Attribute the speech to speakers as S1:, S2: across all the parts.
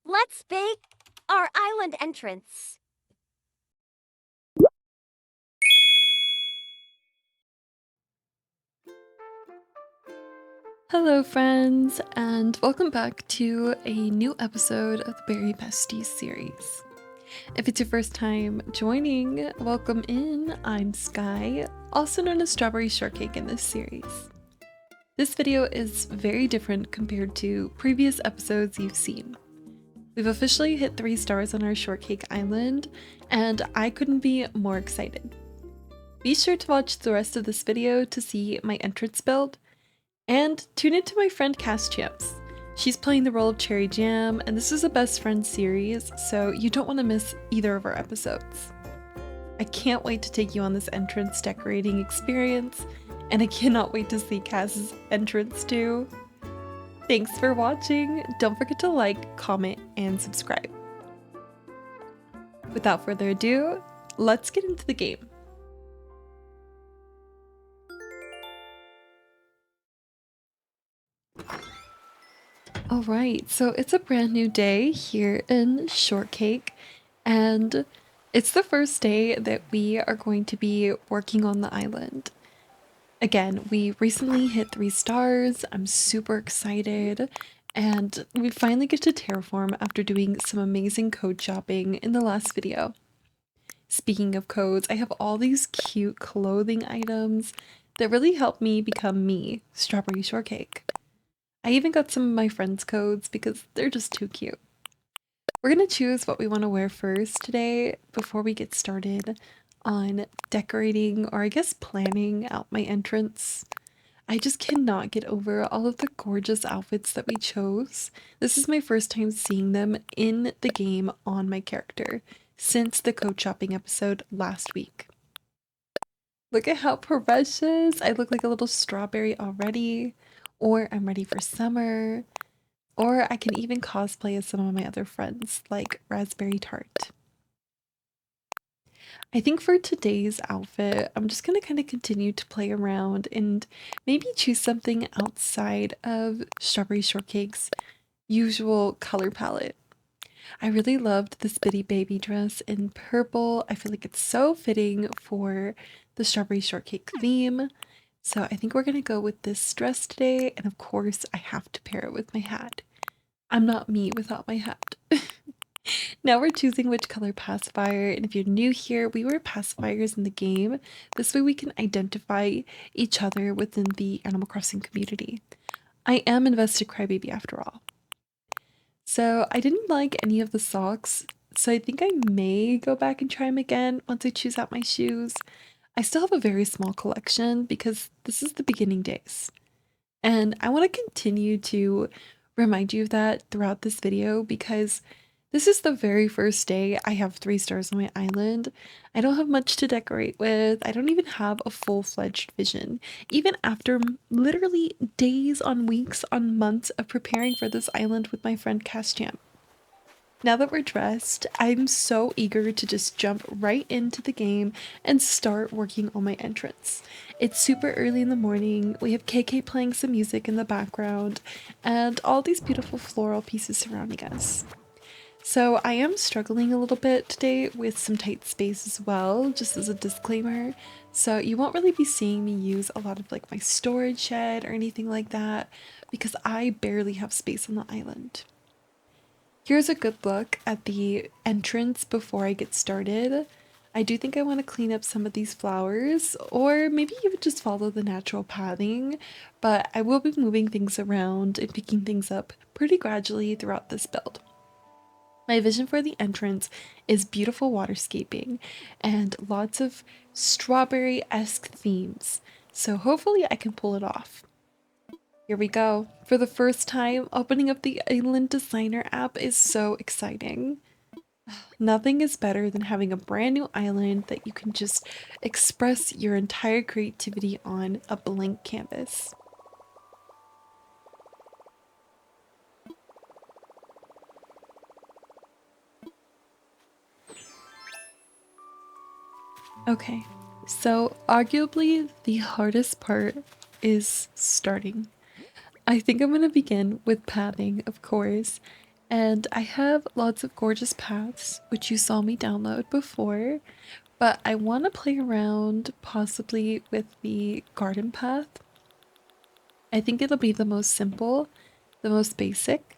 S1: Let's bake our island entrance.
S2: Hello friends, and welcome back to a new episode of the Berry Besties series. If it's your first time joining, welcome in. I'm Sky, also known as Strawberry Shortcake in this series. This video is very different compared to previous episodes you've seen. We've officially hit 3 stars on our Shortcake Island, and I couldn't be more excited. Be sure to watch the rest of this video to see my entrance build, and tune into my friend 𝐬𝐤𝐚𝐥. She's playing the role of Cherry Jam, and this is a best friend series, so you don't want to miss either of our episodes. I can't wait to take you on this entrance decorating experience, and I cannot wait to see 𝐬𝐤𝐴's entrance too. Thanks for watching. Don't forget to like, comment, and subscribe. Without further ado, let's get into the game. Alright, so it's a brand new day here in Shortcake, and it's the first day that we are going to be working on the island. Again, we recently hit 3 stars. I'm super excited, and we finally get to terraform after doing some amazing code shopping in the last video. Speaking of codes, I have all these cute clothing items that really help me become me, Strawberry Shortcake. I even got some of my friends' codes because they're just too cute. We're gonna choose what we want to wear first today before we get started on decorating, or I guess planning out my entrance. I just cannot get over all of the gorgeous outfits that we chose. This is my first time seeing them in the game on my character since the code shopping episode last week. Look at how precious! I look like a little strawberry already, or I'm ready for summer, or I can even cosplay as some of my other friends like Raspberry Tart. I think for today's outfit, I'm just going to kind of continue to play around and maybe choose something outside of Strawberry Shortcake's usual color palette. I really loved this bitty baby dress in purple. I feel like it's so fitting for the Strawberry Shortcake theme. So I think we're going to go with this dress today, and of course I have to pair it with my hat. I'm not me without my hat. Now we're choosing which color pacifier, and if you're new here, we wear pacifiers in the game. This way we can identify each other within the Animal Crossing community. I am investedcrybaby after all. So I didn't like any of the socks, so I think I may go back and try them again once I choose out my shoes. I still have a very small collection because this is the beginning days. And I want to continue to remind you of that throughout this video because this is the very first day I have 3 stars on my island. I don't have much to decorate with. I don't even have a full-fledged vision. Even after literally days on weeks on months of preparing for this island with my friend 𝐬𝐤𝐴. Now that we're dressed, I'm so eager to just jump right into the game and start working on my entrance. It's super early in the morning, we have KK playing some music in the background, and all these beautiful floral pieces surrounding us. So I am struggling a little bit today with some tight space as well, just as a disclaimer. So you won't really be seeing me use a lot of like my storage shed or anything like that because I barely have space on the island. Here's a good look at the entrance before I get started. I do think I want to clean up some of these flowers, or maybe even just follow the natural pathing, but I will be moving things around and picking things up pretty gradually throughout this build. My vision for the entrance is beautiful waterscaping and lots of strawberry-esque themes, so hopefully I can pull it off. Here we go. For the first time, opening up the Island Designer app is so exciting. Nothing is better than having a brand new island that you can just express your entire creativity on a blank canvas. Okay, so arguably the hardest part is starting. I think I'm going to begin with pathing, of course, and I have lots of gorgeous paths, which you saw me download before, but I want to play around possibly with the garden path. I think it'll be the most simple, the most basic,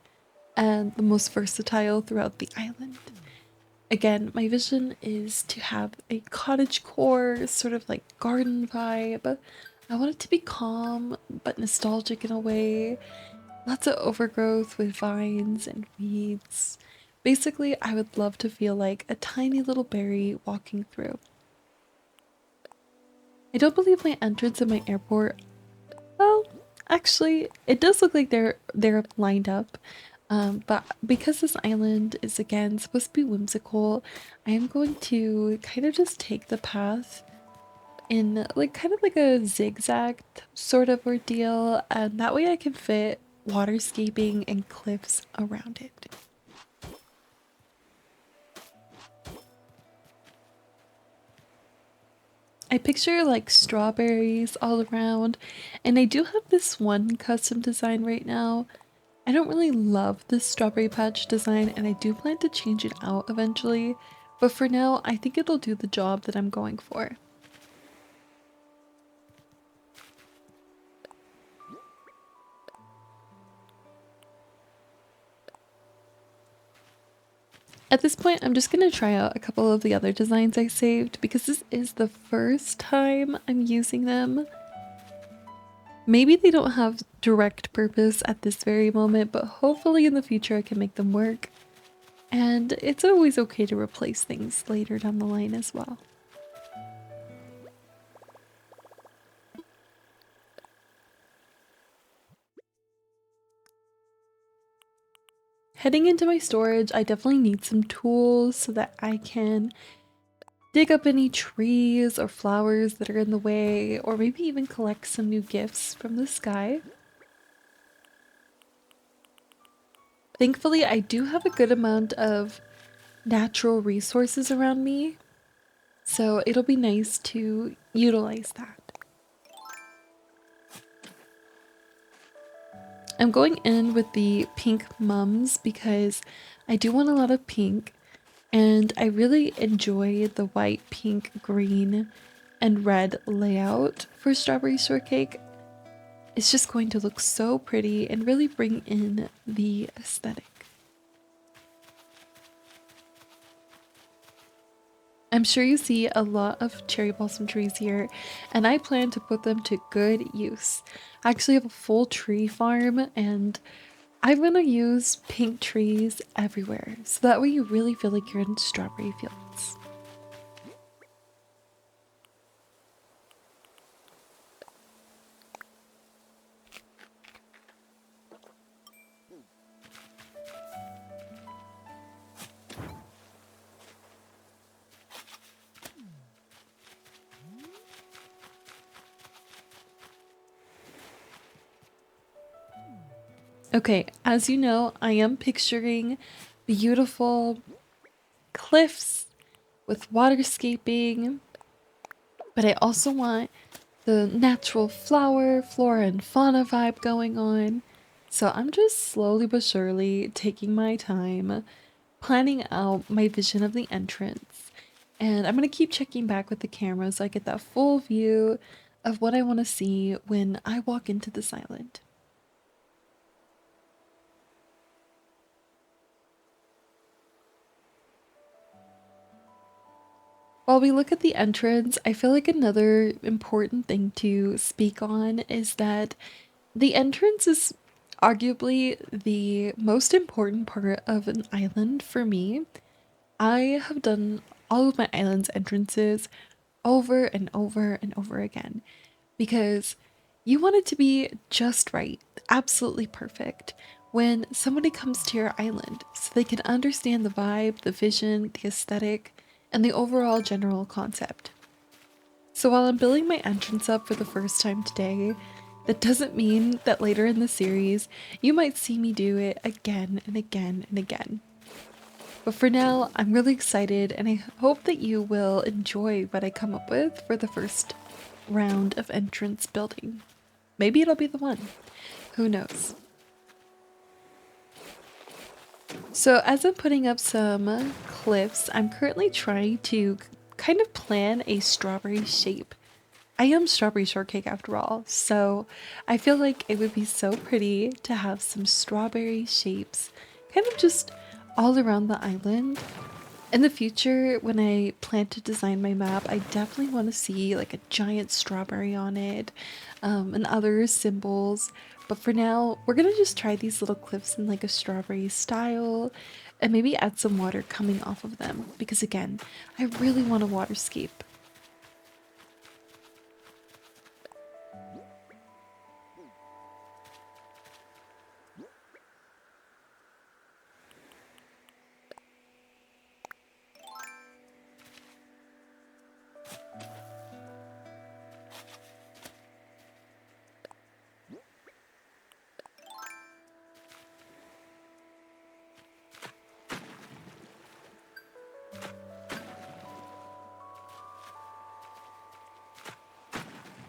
S2: and the most versatile throughout the island. Again, my vision is to have a cottagecore, sort of like garden vibe. I want it to be calm, but nostalgic in a way. Lots of overgrowth with vines and weeds. Basically, I would love to feel like a tiny little berry walking through. I don't believe my entrance at my airport. Well, actually, it does look like they're lined up. But because this island is again supposed to be whimsical, I am going to kind of just take the path in like kind of like a zigzag sort of ordeal, and that way I can fit waterscaping and cliffs around it. I picture like strawberries all around, and I do have this one custom design right now. I don't really love this strawberry patch design, and I do plan to change it out eventually, but for now I think it'll do the job that I'm going for. At this point, I'm just going to try out a couple of the other designs I saved because this is the first time I'm using them. Maybe they don't have direct purpose at this very moment, but hopefully in the future I can make them work. And it's always okay to replace things later down the line as well. Heading into my storage, I definitely need some tools so that I can dig up any trees or flowers that are in the way, or maybe even collect some new gifts from the sky. Thankfully, I do have a good amount of natural resources around me, so it'll be nice to utilize that. I'm going in with the pink mums because I do want a lot of pink, and I really enjoy the white, pink, green, and red layout for strawberry shortcake. It's just going to look so pretty and really bring in the aesthetic. I'm sure you see a lot of cherry blossom trees here, and I plan to put them to good use. I actually have a full tree farm, and I'm gonna use pink trees everywhere, so that way you really feel like you're in strawberry fields. Okay, as you know, I am picturing beautiful cliffs with waterscaping, but I also want the natural flora and fauna vibe going on. So I'm just slowly but surely taking my time, planning out my vision of the entrance. And I'm going to keep checking back with the camera so I get that full view of what I want to see when I walk into this island. While we look at the entrance, I feel like another important thing to speak on is that the entrance is arguably the most important part of an island for me. I have done all of my island's entrances over and over and over again because You want it to be just right, absolutely perfect when somebody comes to your island so they can understand the vibe, the vision, the aesthetic, and the overall general concept. So while I'm building my entrance up for the first time today, that doesn't mean that later in the series you might see me do it again and again and again. But for now, I'm really excited and I hope that you will enjoy what I come up with for the first round of entrance building. Maybe it'll be the one. Who knows? So as I'm putting up some cliffs, I'm currently trying to kind of plan a strawberry shape. I am Strawberry Shortcake after all, so I feel like it would be so pretty to have some strawberry shapes kind of just all around the island. In the future, when I plan to design my map, I definitely want to see like a giant strawberry on it, and other symbols. But for now, we're gonna just try these little cliffs in like a strawberry style and maybe add some water coming off of them because again, I really want a waterscape.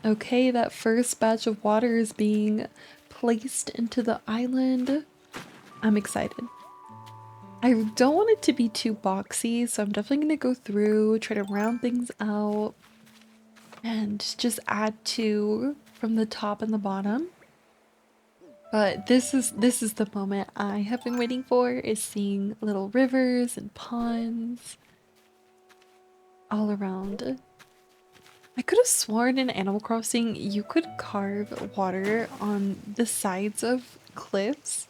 S2: Okay, that first batch of water is being placed into the island. I'm excited. I don't want it to be too boxy, so I'm definitely going to go through, try to round things out, and just add two from the top and the bottom. But this is the moment I have been waiting for, is seeing little rivers and ponds all around. I could have sworn in Animal Crossing you could carve water on the sides of cliffs,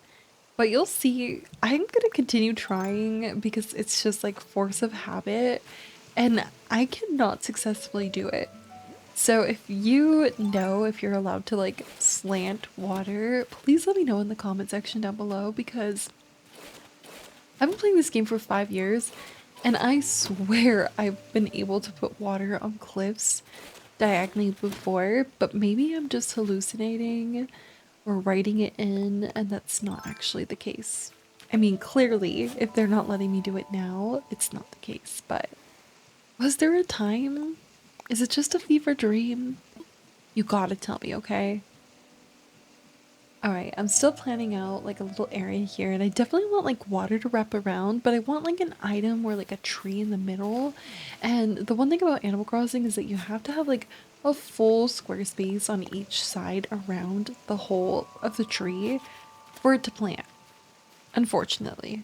S2: but you'll see I'm gonna continue trying because it's just like force of habit and I cannot successfully do it. So if you know if you're allowed to like slant water, please let me know in the comment section down below because I've been playing this game for 5 years and I swear I've been able to put water on cliffs diagonally before, but maybe I'm just hallucinating or writing it in and that's not actually the case. I mean, clearly, if they're not letting me do it now, it's not the case, but was there a time? Is it just a fever dream? You gotta tell me, okay? Alright, I'm still planning out like a little area here and I definitely want like water to wrap around, but I want like an item or like a tree in the middle. And the one thing about Animal Crossing is that you have to have like a full square space on each side around the whole of the tree for it to plant, unfortunately.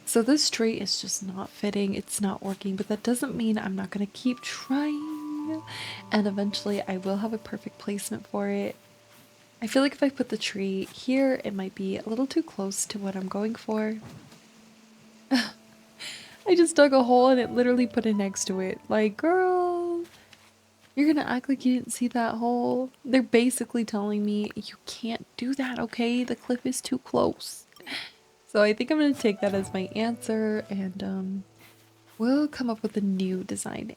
S2: So this tree is just not fitting, it's not working, but that doesn't mean I'm not gonna keep trying. And eventually I will have a perfect placement for it. I feel like if I put the tree here, it might be a little too close to what I'm going for. I just dug a hole and it literally put it next to it. Like, girl, you're gonna act like you didn't see that hole? They're basically telling me, you can't do that, okay? The cliff is too close. So I think I'm gonna take that as my answer and we'll come up with a new design,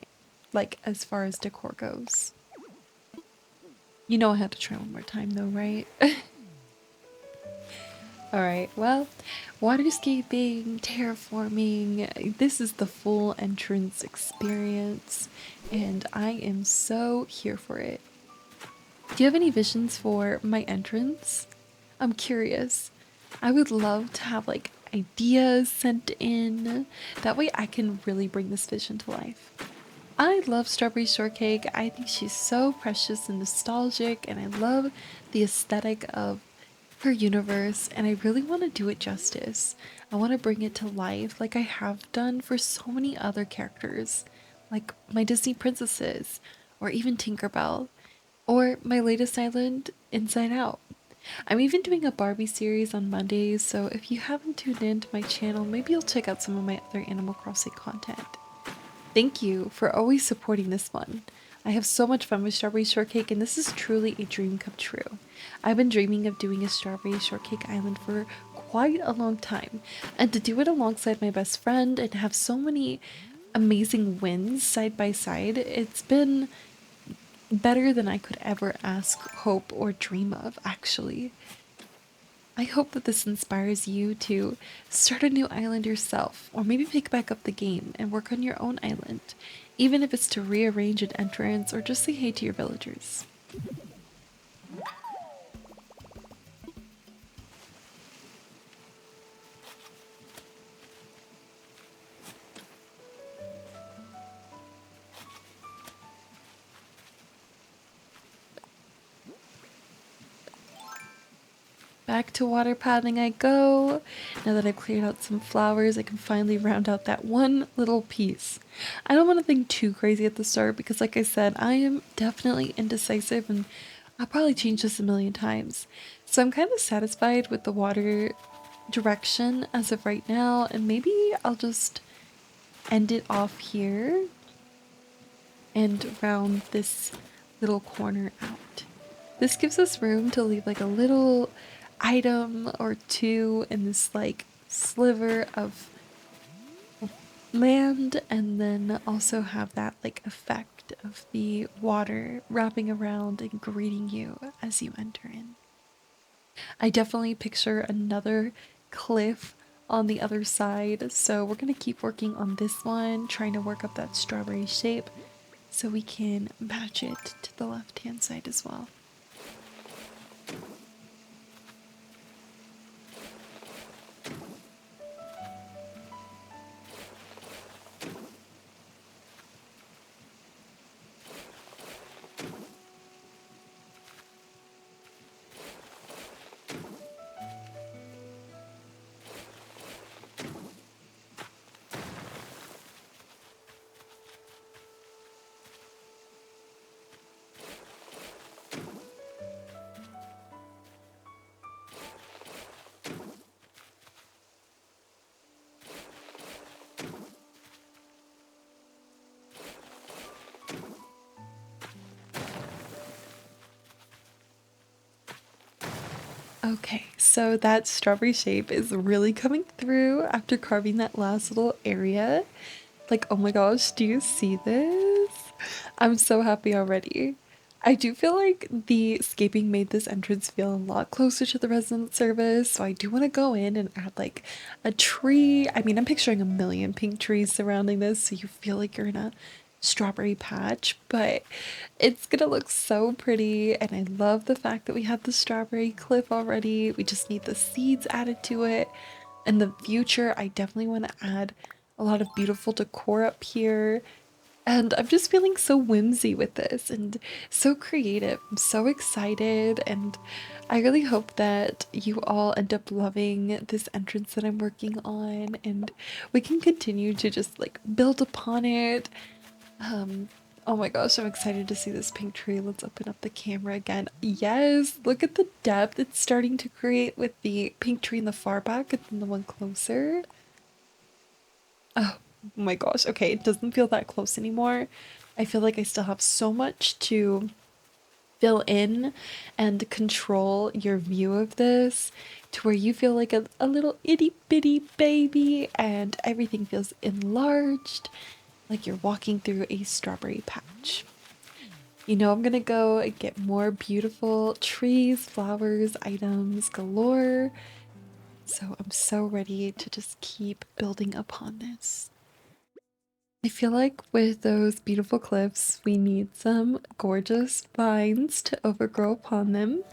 S2: like as far as decor goes. You know I had to try one more time though, right? Alright, well, waterscaping, terraforming, this is the full entrance experience, and I am so here for it. Do you have any visions for my entrance? I'm curious. I would love to have like ideas sent in. That way I can really bring this vision to life. I love Strawberry Shortcake. I think she's so precious and nostalgic, and I love the aesthetic of her universe, and I really want to do it justice. I want to bring it to life like I have done for so many other characters, like my Disney princesses, or even Tinkerbell, or my latest island, Inside Out. I'm even doing a Barbie series on Mondays, so if you haven't tuned into my channel, maybe you'll check out some of my other Animal Crossing content. Thank you for always supporting this one. I have so much fun with strawberry shortcake, and this is truly a dream come true. I've been dreaming of doing a strawberry shortcake island for quite a long time, and to do it alongside my best friend and have so many amazing wins side by side, it's been better than I could ever ask, hope, or dream of, actually. I hope that this inspires you to start a new island yourself, or maybe pick back up the game and work on your own island, even if it's to rearrange an entrance or just say hey to your villagers. Back to water pathing I go. Now that I've cleared out some flowers, I can finally round out that one little piece. I don't want to think too crazy at the start because, like I said, I am definitely indecisive and I'll probably change this a million times. So I'm kind of satisfied with the water direction as of right now, and maybe I'll just end it off here and round this little corner out. This gives us room to leave like a little item or two in this like sliver of land, and then also have that like effect of the water wrapping around and greeting you as you enter in. I definitely picture another cliff on the other side, so we're gonna keep working on this one, trying to work up that strawberry shape so we can match it to the left hand side as well. Okay, so that strawberry shape is really coming through after carving that last little area. Like, oh my gosh, do you see this? I'm so happy already. I do feel like the scaping made this entrance feel a lot closer to the resident service, so I do want to go in and add like a tree. I mean, I'm picturing a million pink trees surrounding this, so you feel like you're in a strawberry patch, but it's gonna look so pretty, and I love the fact that we have the strawberry cliff already. We just need the seeds added to it. In the future, I definitely want to add a lot of beautiful decor up here. And I'm just feeling so whimsy with this and so creative. I'm so excited, and I really hope that you all end up loving this entrance that I'm working on and we can continue to just like build upon it. Oh my gosh, I'm excited to see this pink tree. Let's open up the camera again. Yes, look at the depth it's starting to create with the pink tree in the far back and then the one closer. Oh my gosh. Okay, it doesn't feel that close anymore. I feel like I still have so much to fill in and control your view of this to where you feel like a little itty bitty baby and everything feels enlarged, like you're walking through a strawberry patch. You know, I'm gonna go and get more beautiful trees, flowers, items galore. So I'm so ready to just keep building upon this. I feel like with those beautiful cliffs, we need some gorgeous vines to overgrow upon them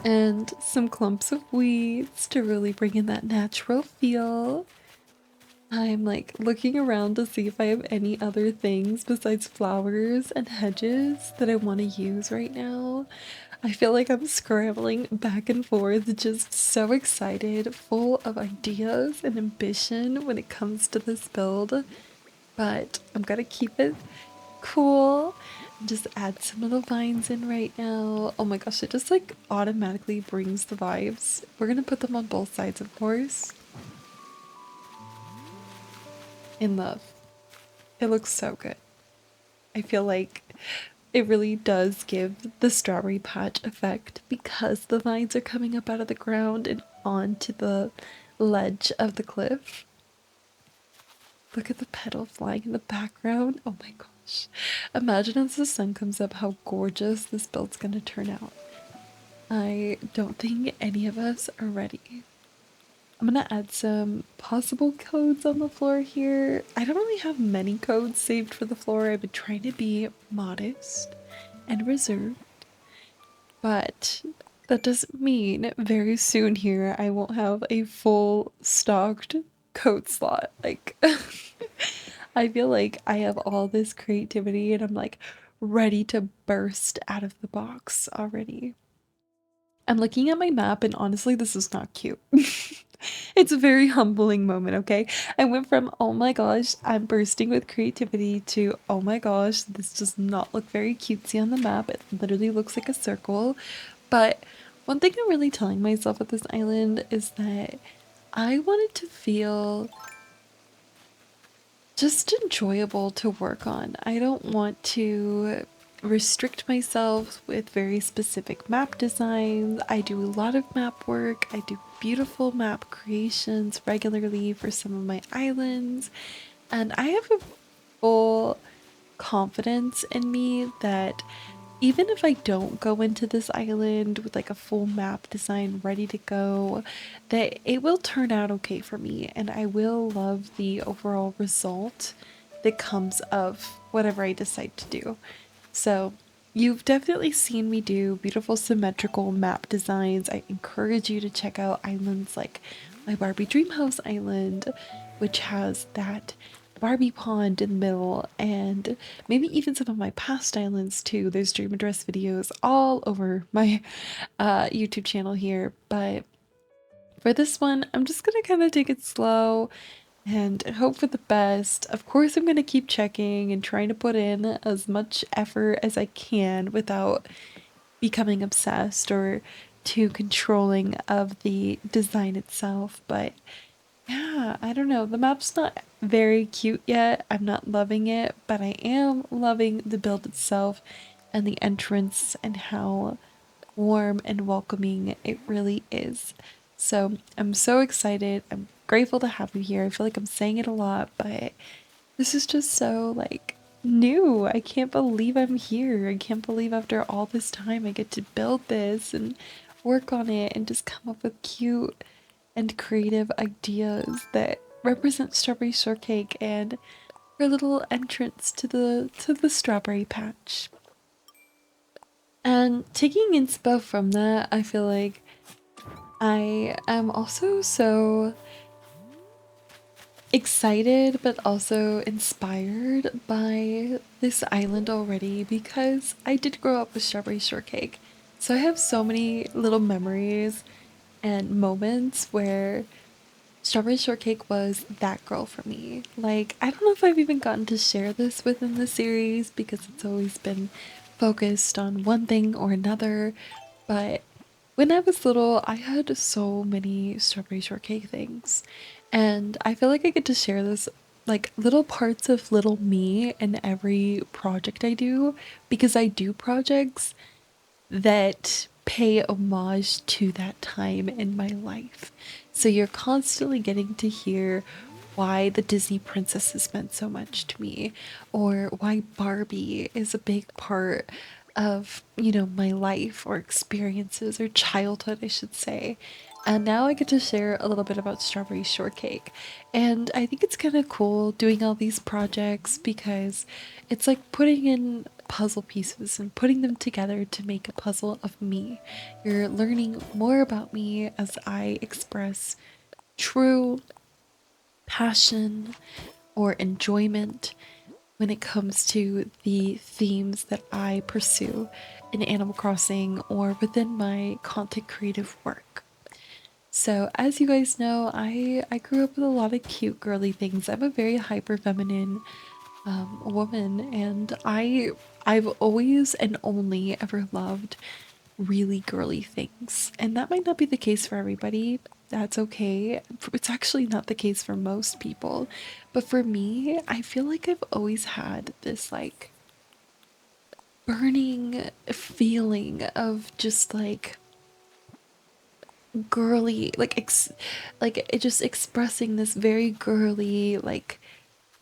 S2: and some clumps of weeds to really bring in that natural feel. I'm like looking around to see if I have any other things besides flowers and hedges that I want to use right now. I feel like I'm scrambling back and forth, just so excited, full of ideas and ambition when it comes to this build. But I'm gonna keep it cool and just add some little vines in right now. Oh my gosh, it just like automatically brings the vibes. We're gonna put them on both sides, of course. In love. It looks so good. I feel like It really does give the strawberry patch effect because the vines are coming up out of the ground and onto the ledge of the cliff. Look at the petal flying in the background. Oh my gosh. Imagine as the sun comes up how gorgeous this build's gonna turn out. I don't think any of us are ready. I'm gonna add some possible codes on the floor here. I don't really have many codes saved for the floor. I've been trying to be modest and reserved, but that doesn't mean very soon here I won't have a full stocked code slot. Like, I feel like I have all this creativity and I'm like ready to burst out of the box already. I'm looking at my map and honestly, this is not cute. It's a very humbling moment, okay? I went from, oh my gosh, I'm bursting with creativity to, oh my gosh, this does not look very cutesy on the map. It literally looks like a circle. But one thing I'm really telling myself with this island is that I want it to feel just enjoyable to work on. I don't want to restrict myself with very specific map designs. I do a lot of map work. I do beautiful map creations regularly for some of my islands, and I have a full confidence in me that even if I don't go into this island with like a full map design ready to go, that it will turn out okay for me and I will love the overall result that comes of whatever I decide to do. So you've definitely seen me do beautiful symmetrical map designs. I encourage you to check out islands like my Barbie Dreamhouse Island, which has that Barbie pond in the middle, and maybe even some of my past islands too. There's dream address videos all over my YouTube channel here, but for this one, I'm just gonna kind of take it slow and hope for the best. Of course, I'm gonna keep checking and trying to put in as much effort as I can without becoming obsessed or too controlling of the design itself, but yeah, I don't know. The map's not very cute yet. I'm not loving it, but I am loving the build itself and the entrance and how warm and welcoming it really is. So I'm so excited. I'm grateful to have you here. I feel like I'm saying it a lot, but this is just so like new. I can't believe I'm here. I can't believe after all this time I get to build this and work on it and just come up with cute and creative ideas that represent strawberry shortcake and her little entrance to the strawberry patch. And taking inspo from that, I feel like I am also so excited but also inspired by this island already because I did grow up with strawberry shortcake. So I have so many little memories and moments where strawberry shortcake was that girl for me. Like, I don't know if I've even gotten to share this within the series because it's always been focused on one thing or another, but when I was little, I had so many strawberry shortcake things, and I feel like I get to share this like little parts of little me in every project I do because I do projects that pay homage to that time in my life. So you're constantly getting to hear why the Disney princesses meant so much to me, or why Barbie is a big part of, you know, my life or experiences or childhood, I should say. And now I get to share a little bit about strawberry shortcake. And I think it's kind of cool doing all these projects because it's like putting in puzzle pieces and putting them together to make a puzzle of me. You're learning more about me as I express true passion or enjoyment when it comes to the themes that I pursue in Animal Crossing or within my content creative work. So as you guys know, I grew up with a lot of cute girly things. I'm a very hyper feminine woman, and I've always and only ever loved really girly things. And that might not be the case for everybody. That's okay. It's actually not the case for most people. But for me, I feel like I've always had this like burning feeling of just like girly, like it just expressing this very girly, like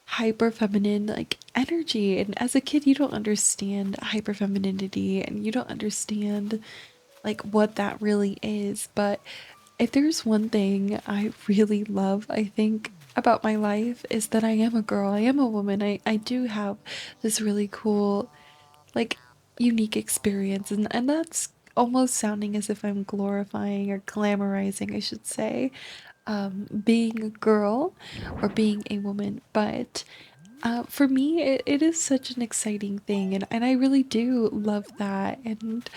S2: hyper feminine like energy. And as a kid you don't understand hyper femininity and you don't understand like what that really is. But if there's one thing I really love, I think, about my life is that I am a girl, I am a woman. I do have this really cool, like, unique experience, and that's almost sounding as if I'm glorifying or glamorizing, I should say, being a girl or being a woman. But for me, it is such an exciting thing, and I really do love that. And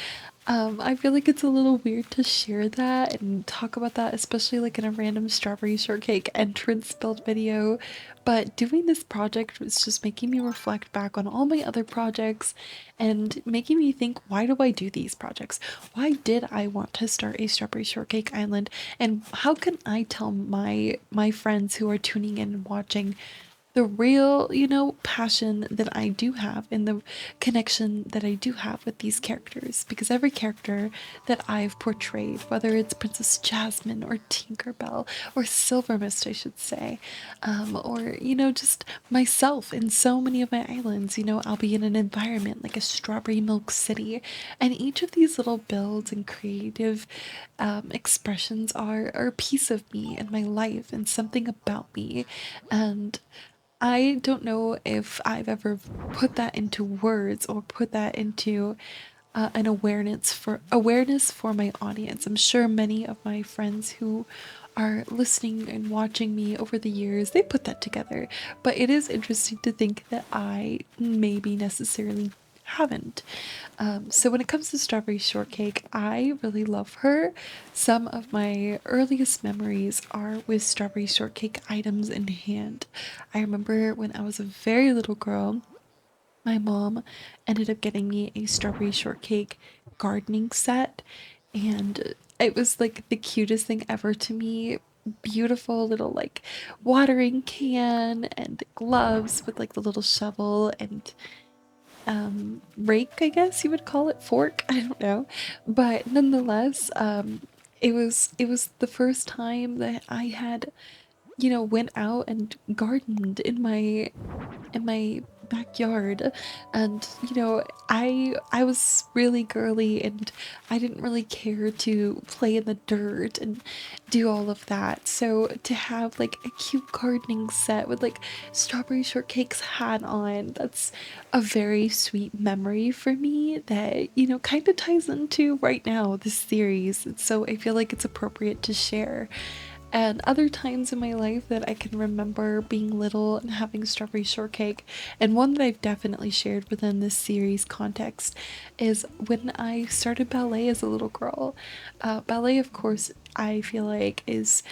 S2: I feel like it's a little weird to share that and talk about that, especially like in a random strawberry shortcake entrance build video. But doing this project was just making me reflect back on all my other projects and making me think, why do I do these projects? Why did I want to start a strawberry shortcake island? And how can I tell my friends who are tuning in and watching the real, passion that I do have and the connection that I do have with these characters? Because every character that I've portrayed, whether it's Princess Jasmine or Tinkerbell or Silver Mist, I should say, or, just myself in so many of my islands, I'll be in an environment like a strawberry milk city. And each of these little builds and creative expressions are a piece of me and my life and something about me. And I don't know if I've ever put that into words or put that into an awareness for my audience. I'm sure many of my friends who are listening and watching me over the years, they put that together. But it is interesting to think that I maybe necessarily haven't. So when it comes to strawberry shortcake, I really love her. Some of my earliest memories are with strawberry shortcake items in hand. I remember when I was a very little girl, my mom ended up getting me a strawberry shortcake gardening set, and it was like the cutest thing ever to me. Beautiful little like watering can and gloves with like the little shovel and rake, I guess you would call it, fork, I don't know. But nonetheless, it was the first time that I had, went out and gardened in my backyard. And I was really girly and I didn't really care to play in the dirt and do all of that. So to have like a cute gardening set with like strawberry shortcake's hat on, that's a very sweet memory for me that kind of ties into right now this series. And so I feel like it's appropriate to share. And other times in my life that I can remember being little and having strawberry shortcake, and one that I've definitely shared within this series context, is when I started ballet as a little girl. Ballet, of course, I feel like is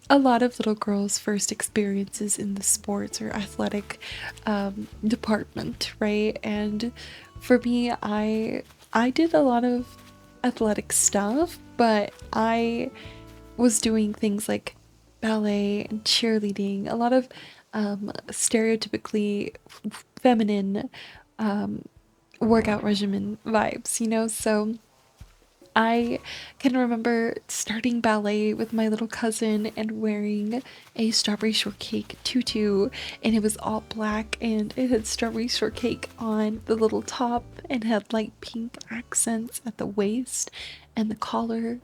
S2: a lot of little girls' first experiences in the sports or athletic department, right? And for me, I did a lot of athletic stuff, but I was doing things like ballet and cheerleading, a lot of stereotypically feminine um, workout regimen vibes, So I can remember starting ballet with my little cousin and wearing a strawberry shortcake tutu, and it was all black and it had strawberry shortcake on the little top and had light pink accents at the waist and the collar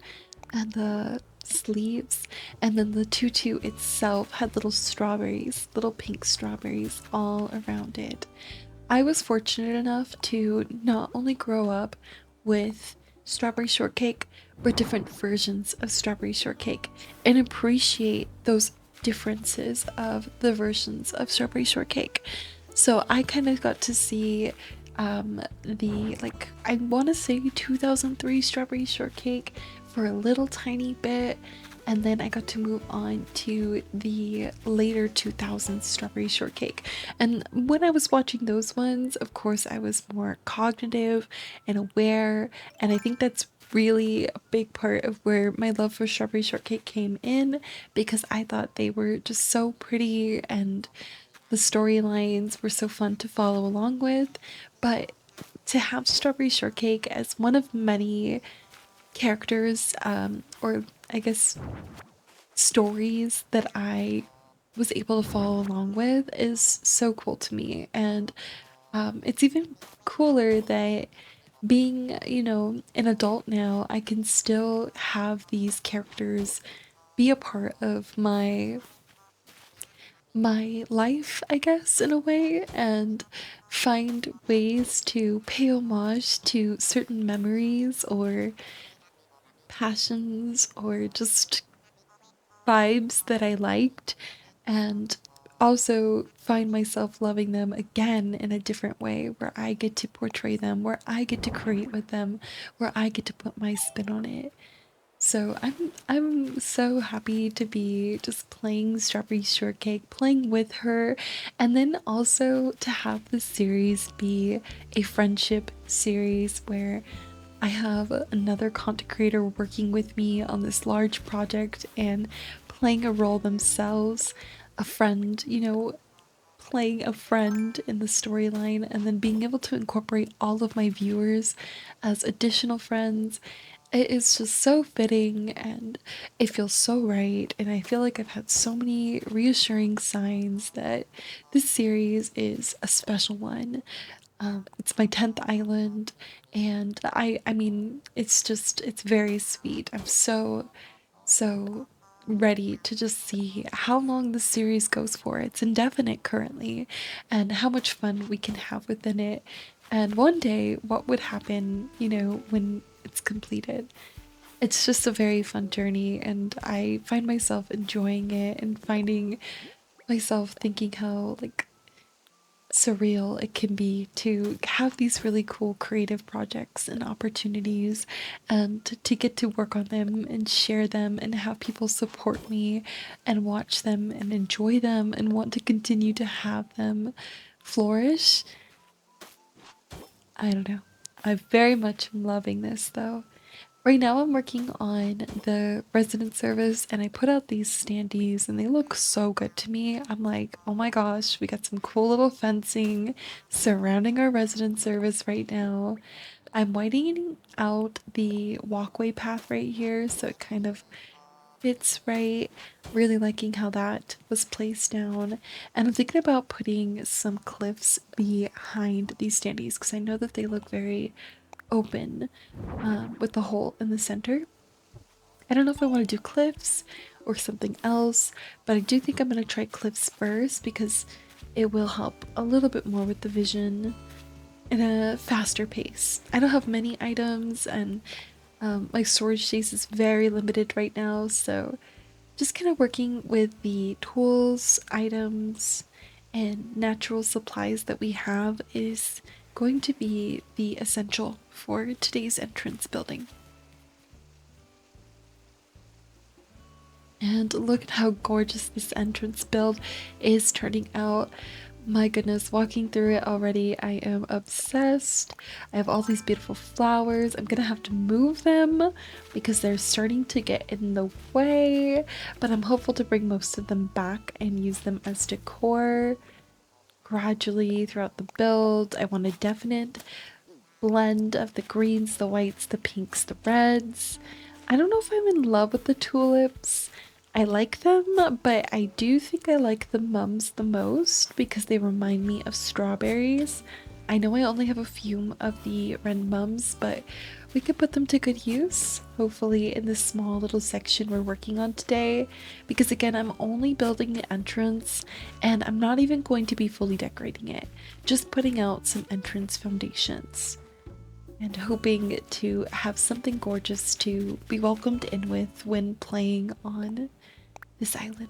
S2: and the sleeves, and then the tutu itself had little strawberries, little pink strawberries all around it. I was fortunate enough to not only grow up with strawberry shortcake, but different versions of strawberry shortcake and appreciate those differences of the versions of strawberry shortcake. So I kind of got to see the, like, I want to say 2003 strawberry shortcake for a little tiny bit, and then I got to move on to the later 2000s strawberry shortcake. And when I was watching those ones, of course, I was more cognitive and aware, and I think that's really a big part of where my love for strawberry shortcake came in, because I thought they were just so pretty and the storylines were so fun to follow along with. But to have Strawberry Shortcake as one of many characters, or I guess stories that I was able to follow along with is so cool to me. And it's even cooler that being, you know, an adult now, I can still have these characters be a part of my life, I guess, in a way, and find ways to pay homage to certain memories or passions or just vibes that I liked, and also find myself loving them again in a different way where I get to portray them, where I get to create with them, where I get to put my spin on it. So I'm so happy to be just playing Strawberry Shortcake, playing with her, and then also to have this series be a friendship series where I have another content creator working with me on this large project and playing a role themselves, a friend, you know, playing a friend in the storyline, and then being able to incorporate all of my viewers as additional friends. It is just so fitting and it feels so right. And I feel like I've had so many reassuring signs that this series is a special one. It's my 10th island, and I mean, it's very sweet. I'm so ready to just see how long the series goes for. It's indefinite currently, and how much fun we can have within it. And one day, what would happen, you know, when it's completed. It's just a very fun journey, and I find myself enjoying it and finding myself thinking how, like, surreal it can be to have these really cool creative projects and opportunities and to get to work on them and share them and have people support me and watch them and enjoy them and want to continue to have them flourish. I don't know. I very much am loving this though. Right now I'm working on the resident service and I put out these standees and they look so good to me. I'm like, oh my gosh, we got some cool little fencing surrounding our resident service right now. I'm widening out the walkway path right here so it kind of fits right. Really liking how that was placed down. And I'm thinking about putting some cliffs behind these standees because I know that they look very open, with the hole in the center. I don't know if I want to do cliffs or something else, but I do think I'm going to try cliffs first because it will help a little bit more with the vision in a faster pace. I don't have many items, and my storage space is very limited right now, so just kind of working with the tools, items, and natural supplies that we have is going to be the essential for today's entrance building. And look at how gorgeous this entrance build is turning out. My goodness, walking through it already, I am obsessed. I have all these beautiful flowers. I'm gonna have to move them because they're starting to get in the way, but I'm hopeful to bring most of them back and use them as decor gradually throughout the build. I want a definite blend of the greens, the whites, the pinks, the reds. I don't know if I'm in love with the tulips. I like them, but I do think I like the mums the most because they remind me of strawberries. I know I only have a few of the red mums, but we could put them to good use, hopefully in this small little section we're working on today, because again, I'm only building the entrance and I'm not even going to be fully decorating it, just putting out some entrance foundations and hoping to have something gorgeous to be welcomed in with when playing on this island.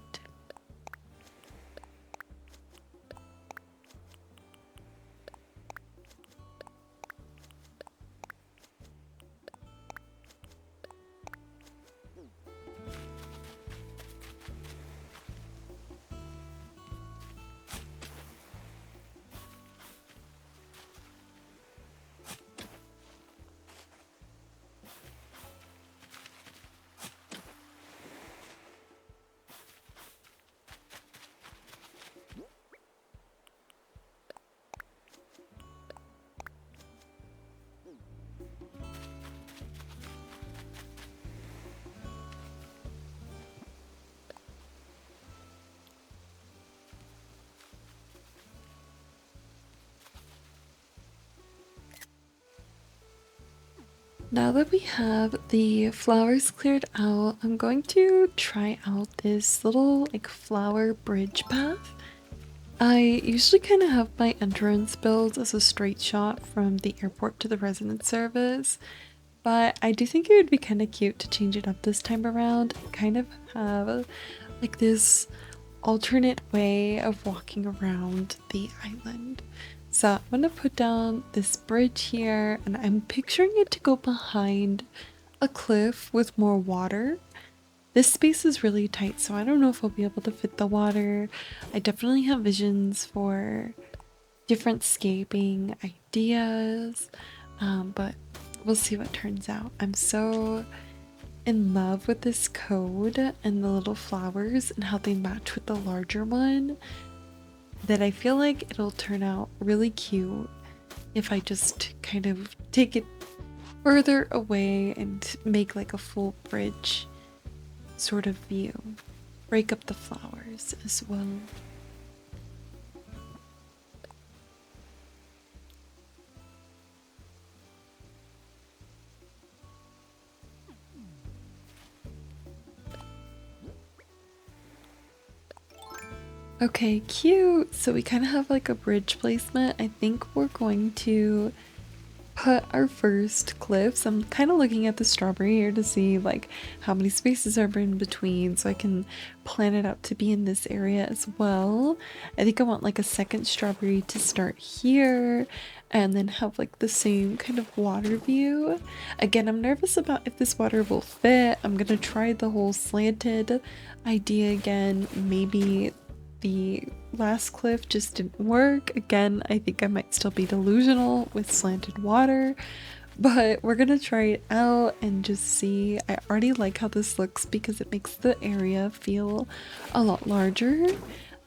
S2: Now that we have the flowers cleared out, I'm going to try out this little like flower bridge path. I usually kind of have my entrance built as a straight shot from the airport to the residence service, but I do think it would be kind of cute to change it up this time around and kind of have like this alternate way of walking around the island. So I'm gonna put down this bridge here, and I'm picturing it to go behind a cliff with more water. This space is really tight, so I don't know if I'll be able to fit the water. I definitely have visions for different scaping ideas, but we'll see what turns out. I'm so in love with this code and the little flowers and how they match with the larger one that I feel like it'll turn out really cute if I just kind of take it further away and make like a full bridge sort of view. Break up the flowers as well. Okay, cute. So we kind of have like a bridge placement. I think we're going to put our first cliffs. I'm kind of looking at the strawberry here to see like how many spaces are in between so I can plan it out to be in this area as well. I think I want like a second strawberry to start here and then have like the same kind of water view. Again, I'm nervous about if this water will fit. I'm gonna try the whole slanted idea again. Maybe the last cliff just didn't work. Again, I think I might still be delusional with slanted water, but we're gonna try it out and just see. I already like how this looks because it makes the area feel a lot larger,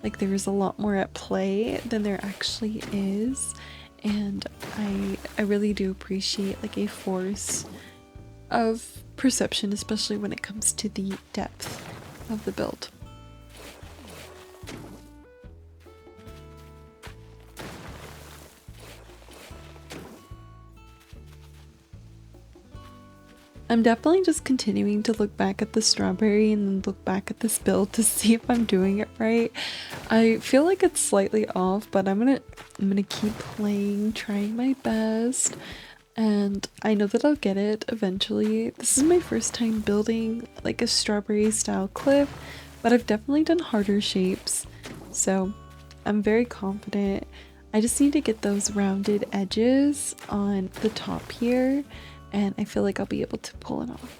S2: like there's a lot more at play than there actually is, and I really do appreciate like a force of perception, especially when it comes to the depth of the build. I'm definitely just continuing to look back at the strawberry and then look back at this build to see if I'm doing it right. I feel like it's slightly off, but I'm gonna keep playing, trying my best, and I know that I'll get it eventually. This is my first time building like a strawberry style cliff, but I've definitely done harder shapes, so I'm very confident. I just need to get those rounded edges on the top here, and I feel like I'll be able to pull it off.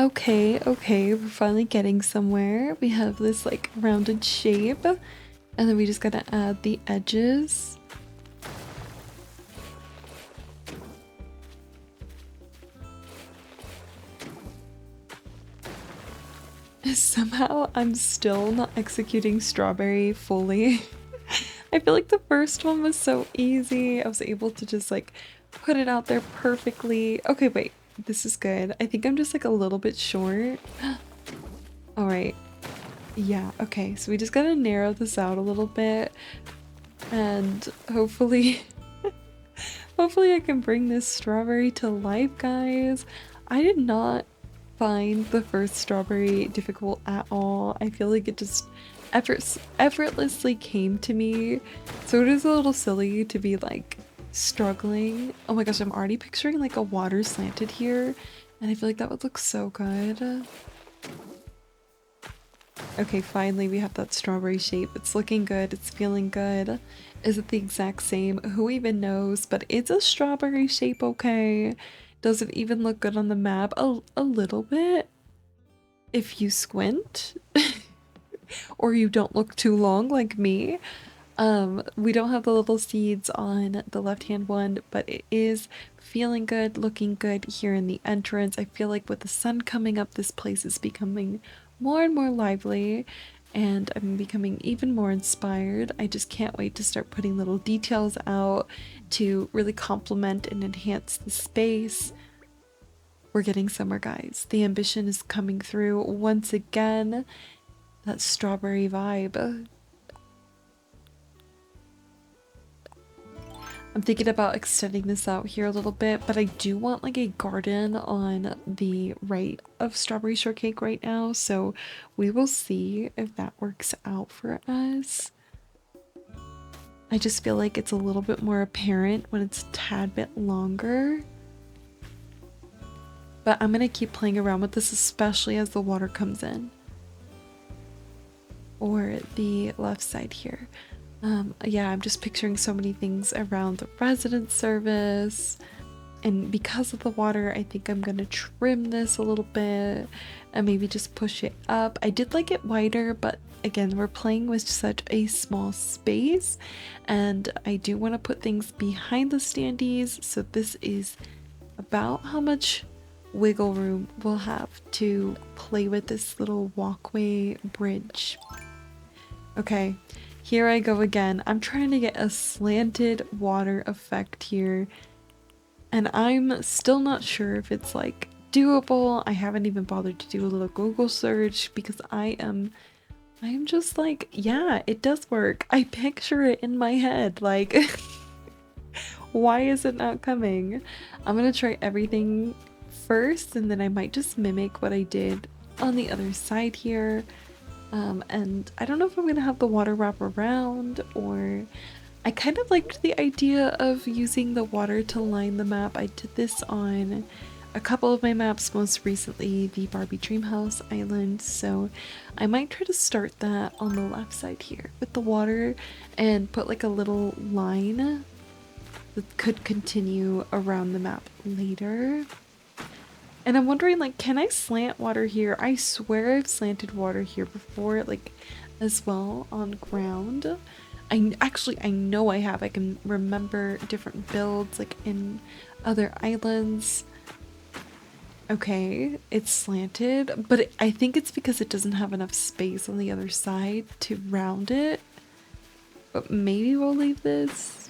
S2: Okay, we're finally getting somewhere. We have this like rounded shape, and then we just gotta add the edges. Somehow I'm still not executing strawberry fully. I feel like the first one was so easy. I was able to just like put it out there perfectly. Okay, wait, this is good. I think I'm just like a little bit short. All right. Yeah, okay. So we just gotta narrow this out a little bit and hopefully hopefully I can bring this strawberry to life, guys. I did not find the first strawberry difficult at all. I feel like it just effortlessly came to me. So it is a little silly to be like struggling. Oh my gosh, I'm already picturing like a water slanted here, and I feel like that would look so good. Okay, finally we have that strawberry shape. It's looking good. It's feeling good. Is it the exact same? Who even knows? But it's a strawberry shape, okay? Does it even look good on the map? A little bit. If you squint. Or you don't look too long like me. We don't have the little seeds on the left-hand one, but it is feeling good, looking good here in the entrance. I feel like with the sun coming up, this place is becoming more and more lively, and I'm becoming even more inspired. I just can't wait to start putting little details out to really complement and enhance the space. We're getting somewhere, guys. The ambition is coming through once again. That strawberry vibe. I'm thinking about extending this out here a little bit, but I do want like a garden on the right of Strawberry Shortcake right now, so we will see if that works out for us. I just feel like it's a little bit more apparent when it's a tad bit longer. But I'm gonna keep playing around with this, especially as the water comes in. Or the left side here. Yeah, I'm just picturing so many things around the resident service, and because of the water I think I'm gonna trim this a little bit and maybe just push it up. I did like it wider, but again, we're playing with such a small space, and I do want to put things behind the standees, so this is about how much wiggle room we'll have to play with this little walkway bridge. Okay, here I go again. I'm trying to get a slanted water effect here, and I'm still not sure if it's like doable. I haven't even bothered to do a little Google search because I am just like, yeah, it does work. I picture it in my head, like why is it not coming? I'm gonna try everything first, and then I might just mimic what I did on the other side here. And I don't know if I'm gonna have the water wrap around, or I kind of liked the idea of using the water to line the map. I did this on a couple of my maps, most recently the Barbie Dreamhouse Island, so I might try to start that on the left side here with the water and put like a little line that could continue around the map later. And I'm wondering, like, can I slant water here? I swear I've slanted water here before, like, as well on ground. I know I have. I can remember different builds, like, in other islands. Okay, it's slanted, but I think it's because it doesn't have enough space on the other side to round it. But maybe we'll leave this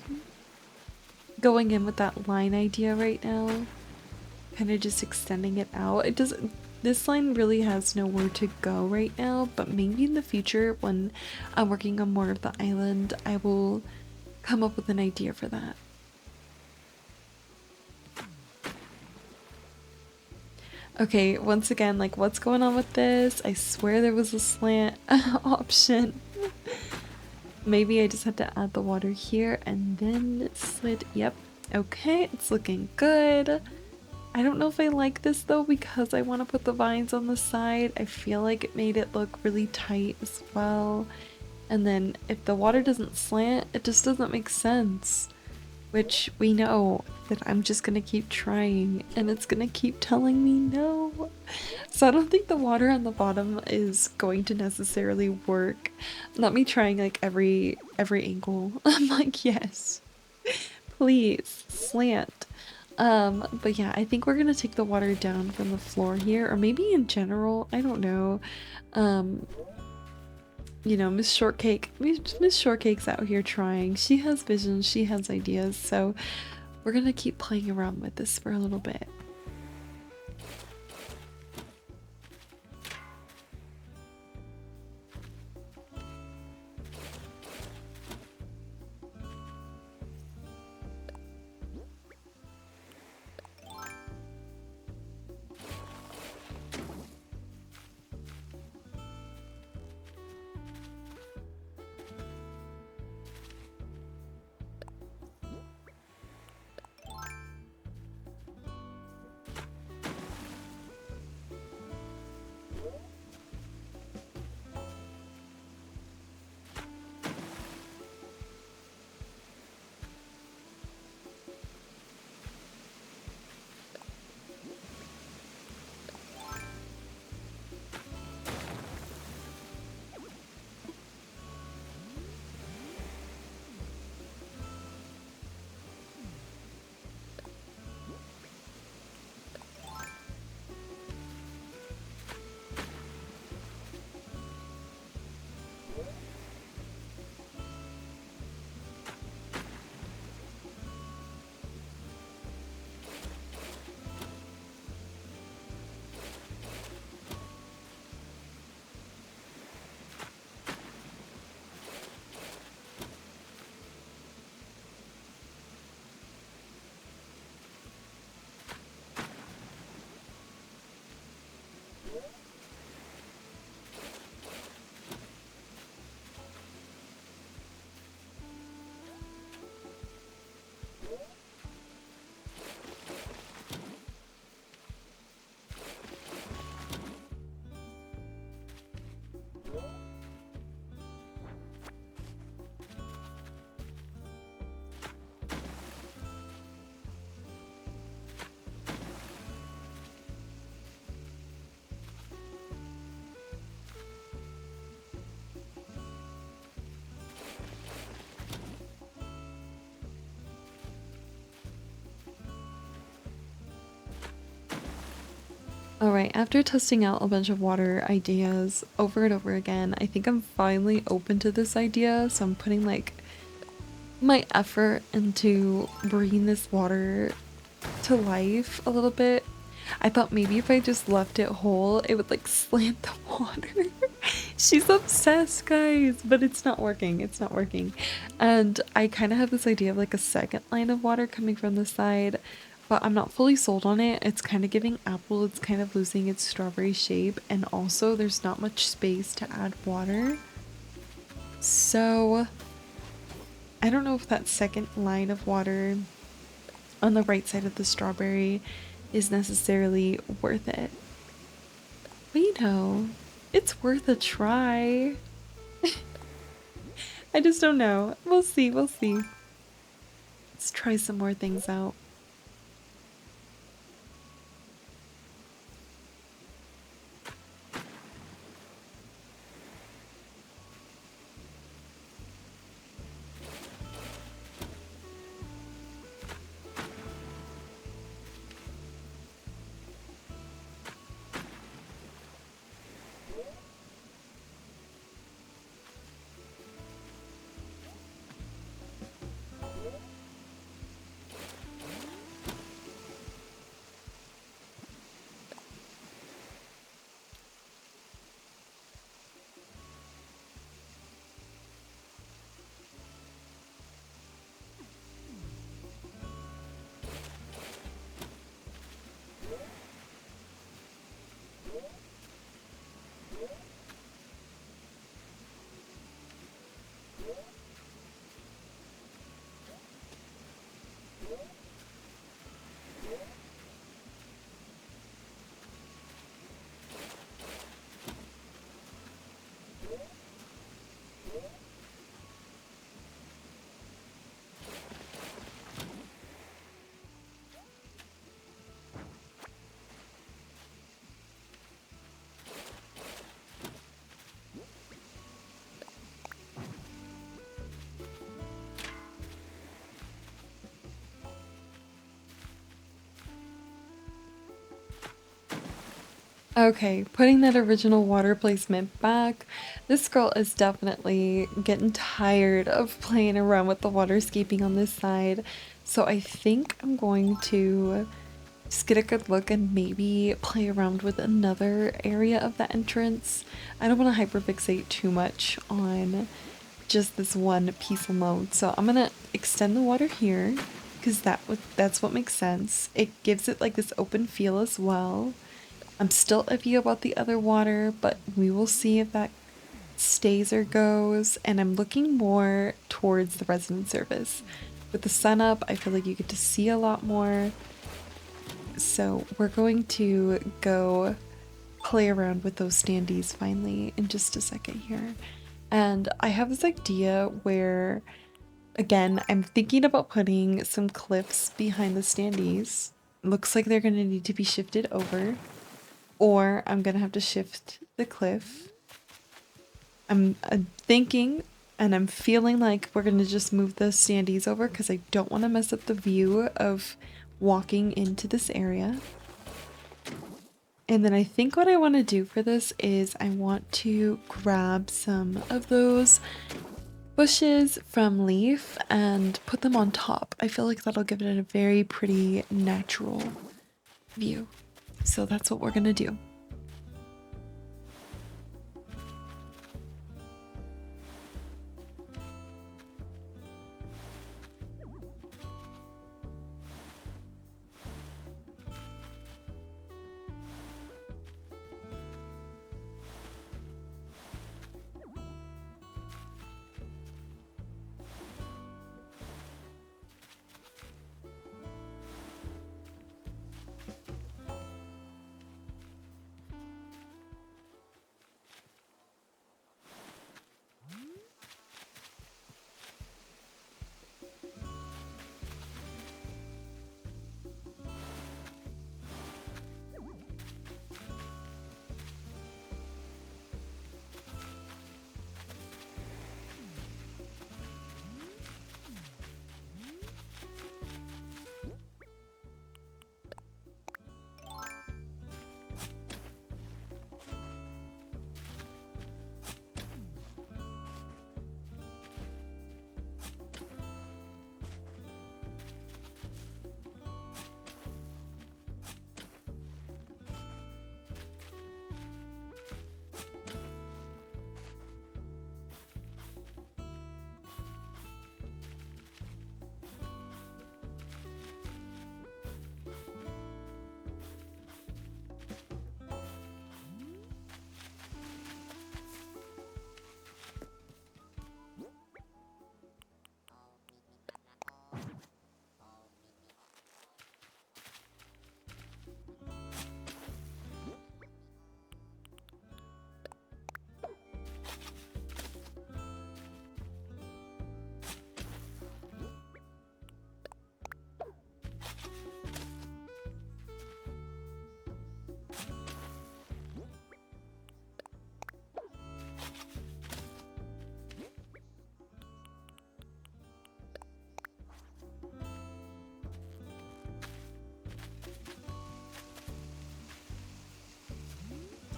S2: going in with that line idea right now. Kind of just extending it out. It doesn't, this line really has nowhere to go right now, but maybe in the future when I'm working on more of the island, I will come up with an idea for that. Okay, once again, like, what's going on with this? I swear there was a slant option. Maybe I just had to add the water here and then slid. Yep. Okay, it's looking good. I don't know if I like this though, because I want to put the vines on the side. I feel like it made it look really tight as well. And then if the water doesn't slant, it just doesn't make sense. Which we know that I'm just gonna keep trying and it's gonna keep telling me no. So I don't think the water on the bottom is going to necessarily work. Not me trying like every angle. I'm like, yes, please slant. But yeah, I think we're gonna take the water down from the floor here, or maybe in general, I don't know. Um, you know, Miss Shortcake's out here trying. She has visions, she has ideas, so we're gonna keep playing around with this for a little bit. Alright, after testing out a bunch of water ideas over and over again, I think I'm finally open to this idea, so I'm putting like my effort into bringing this water to life a little bit. I thought maybe if I just left it whole, it would like slant the water. She's obsessed, guys, but it's not working. It's not working. And I kind of have this idea of like a second line of water coming from the side, but I'm not fully sold on it. It's kind of giving apple, it's kind of losing its strawberry shape, and also there's not much space to add water. So I don't know if that second line of water on the right side of the strawberry is necessarily worth it. But you know, it's worth a try. I just don't know. We'll see, we'll see. Let's try some more things out. Okay, putting that original water placement back. This girl is definitely getting tired of playing around with the waterscaping on this side. So I think I'm going to just get a good look and maybe play around with another area of the entrance. I don't want to hyperfixate too much on just this one piece alone. So I'm gonna extend the water here because that's what makes sense. It gives it like this open feel as well. I'm still iffy about the other water, but we will see if that stays or goes. And I'm looking more towards the resident service. With the sun up, I feel like you get to see a lot more. So we're going to go play around with those standees finally in just a second here. And I have this idea where, again, I'm thinking about putting some cliffs behind the standees. Looks like they're going to need to be shifted over. Or I'm gonna have to shift the cliff. I'm thinking and I'm feeling like we're gonna just move the standees over because I don't want to mess up the view of walking into this area. And then I think what I want to do for this is I want to grab some of those bushes from Leaf and put them on top. I feel like that'll give it a very pretty natural view. So that's what we're gonna do.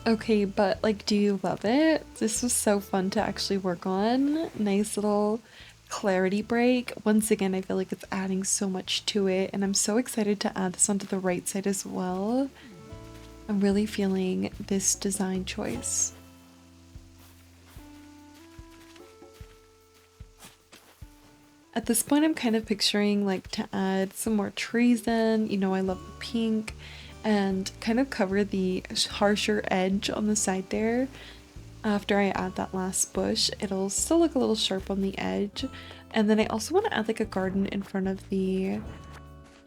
S2: Okay, but like, do you love it? This was so fun to actually work on. Nice little clarity break. Once again, I feel like it's adding so much to it, and I'm so excited to add this onto the right side as well. I'm really feeling this design choice. At this point, I'm kind of picturing like to add some more trees in. You know, I love the pink, and kind of cover the harsher edge on the side there. After I add that last bush, it'll still look a little sharp on the edge. And then I also want to add like a garden in front of the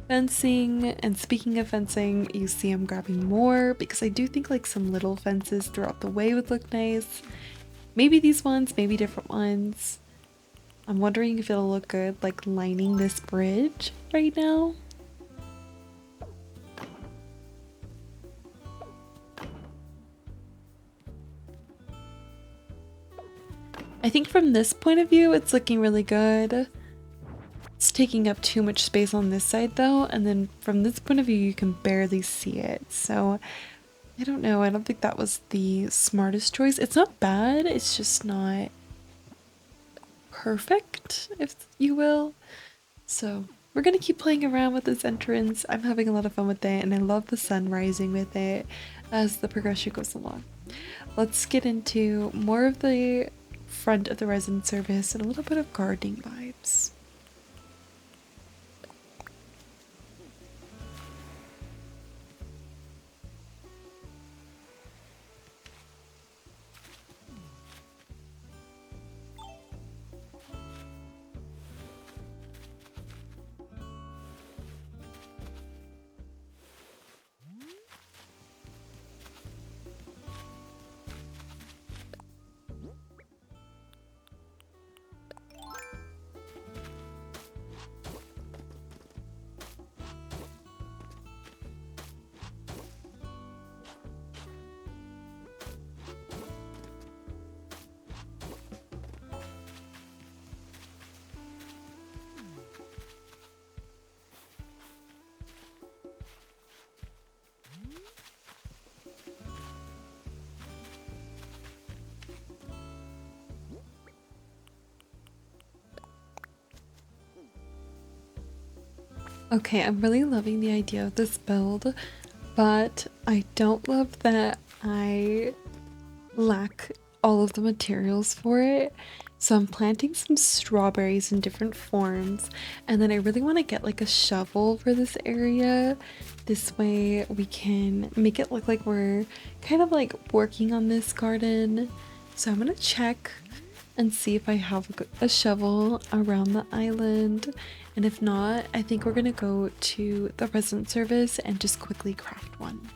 S2: fencing. And speaking of fencing, you see I'm grabbing more because I do think like some little fences throughout the way would look nice. Maybe these ones, maybe different ones. I'm wondering if it'll look good like lining this bridge right now. I think from this point of view, it's looking really good. It's taking up too much space on this side though, and then from this point of view, you can barely see it. So I don't know. I don't think that was the smartest choice. It's not bad. It's just not perfect, if you will. So we're gonna keep playing around with this entrance. I'm having a lot of fun with it, and I love the sun rising with it as the progression goes along. Let's get into more of the front of the resident service and a little bit of gardening vibes. Okay, I'm really loving the idea of this build, but I don't love that I lack all of the materials for it. So I'm planting some strawberries in different forms, and then I really want to get like a shovel for this area. This way we can make it look like we're kind of like working on this garden. So I'm gonna check and see if I have a shovel around the island, and if not, I think we're gonna go to the resident service and just quickly craft one.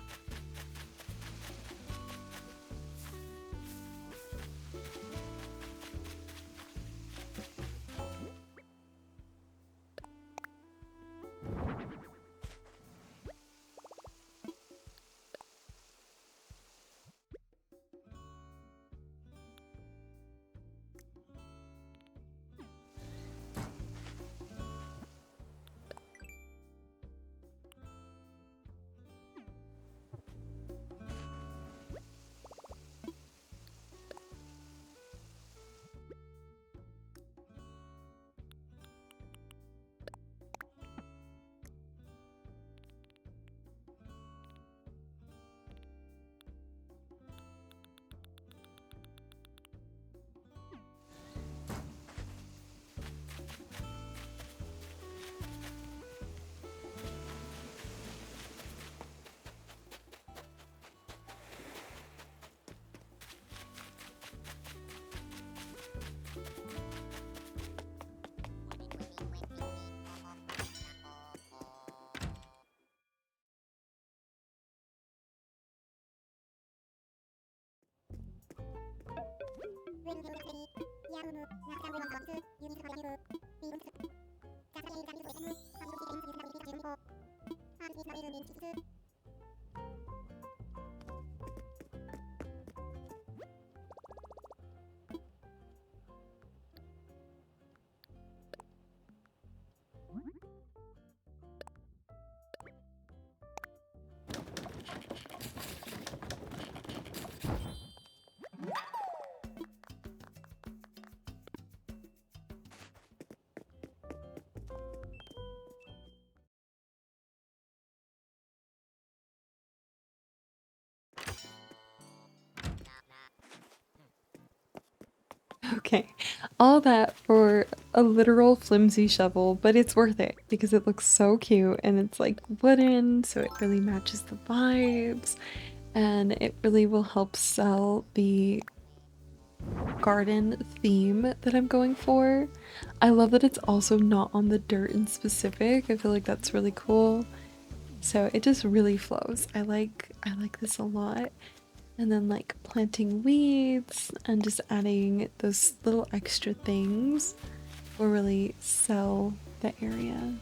S2: Okay, all that for a literal flimsy shovel, but it's worth it because it looks so cute and it's like wooden, so it really matches the vibes, and it really will help sell the garden theme that I'm going for. I love that it's also not on the dirt in specific. I feel like that's really cool. So it just really flows. I like this a lot. And then like planting weeds and just adding those little extra things will really sell the area.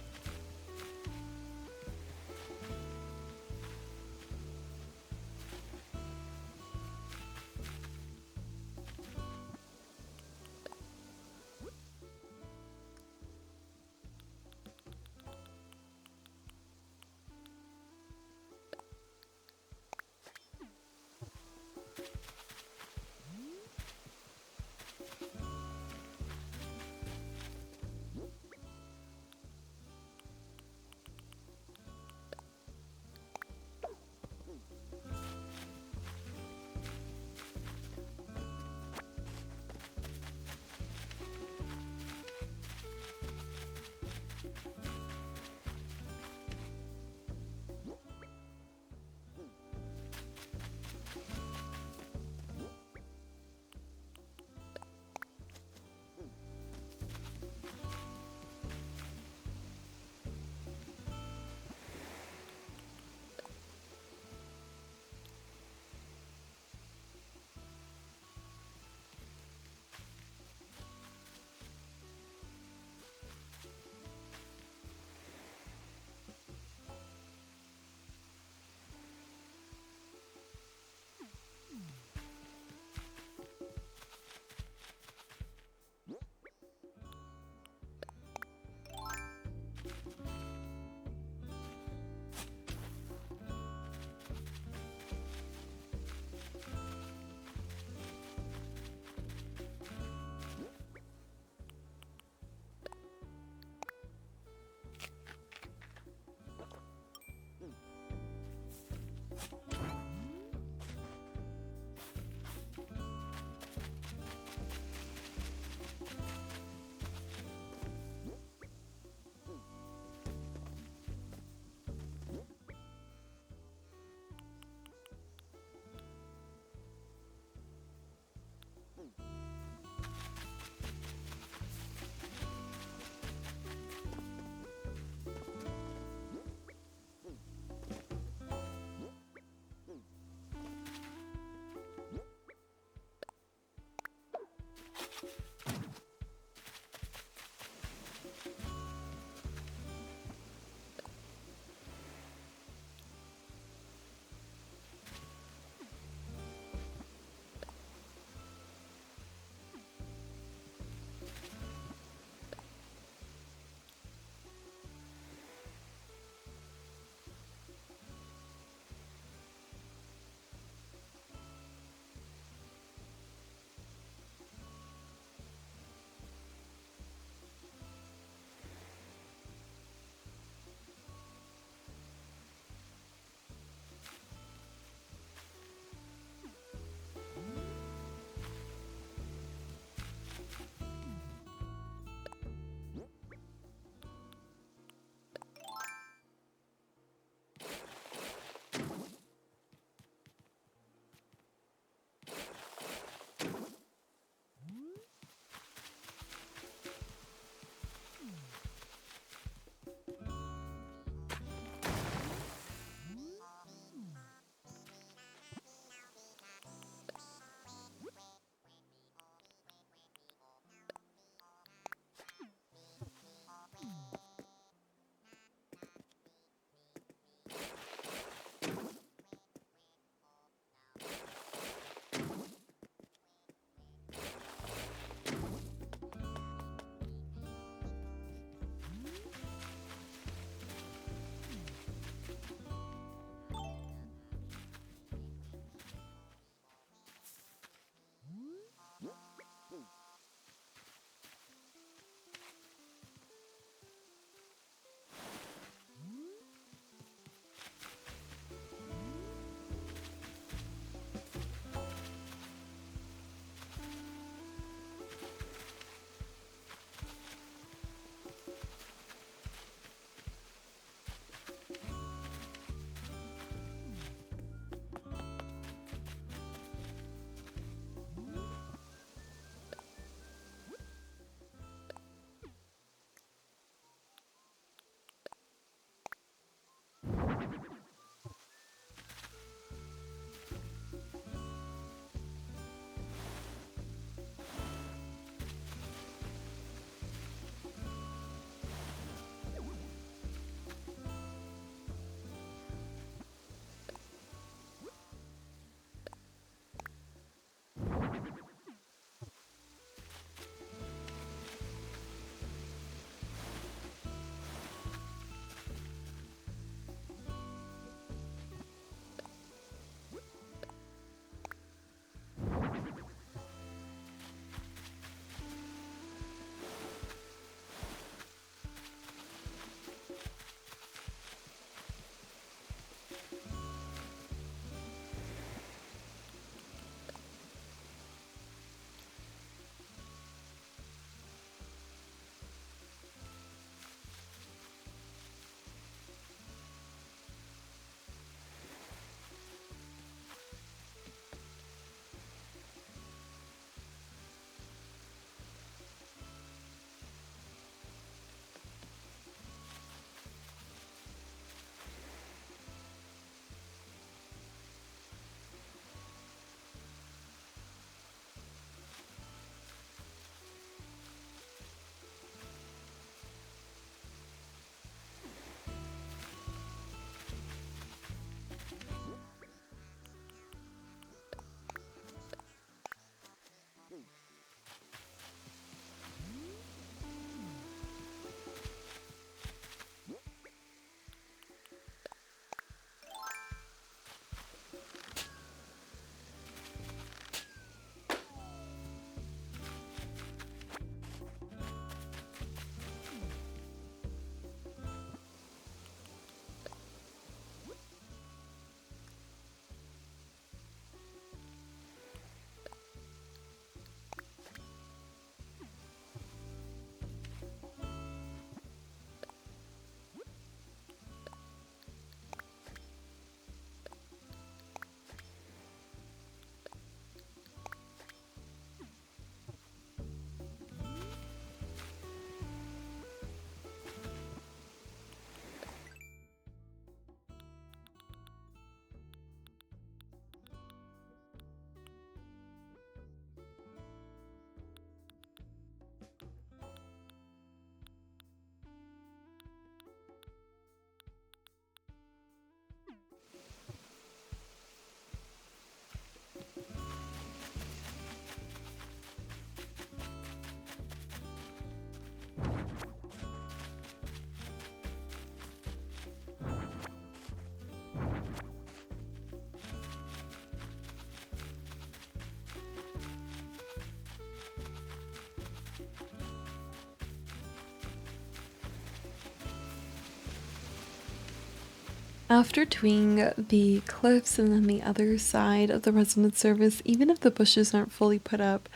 S2: After doing the cliffs and then the other side of the resident service, even if the bushes aren't fully put up,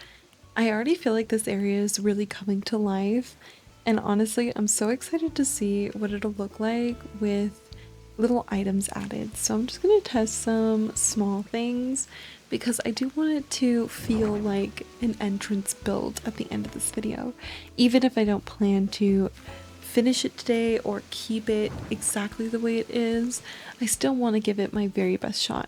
S2: I already feel like this area is really coming to life. And honestly, I'm so excited to see what it'll look like with little items added. So I'm just going to test some small things because I do want it to feel like an entrance build at the end of this video. Even if I don't plan to finish it today or keep it exactly the way it is, I still want to give it my very best shot.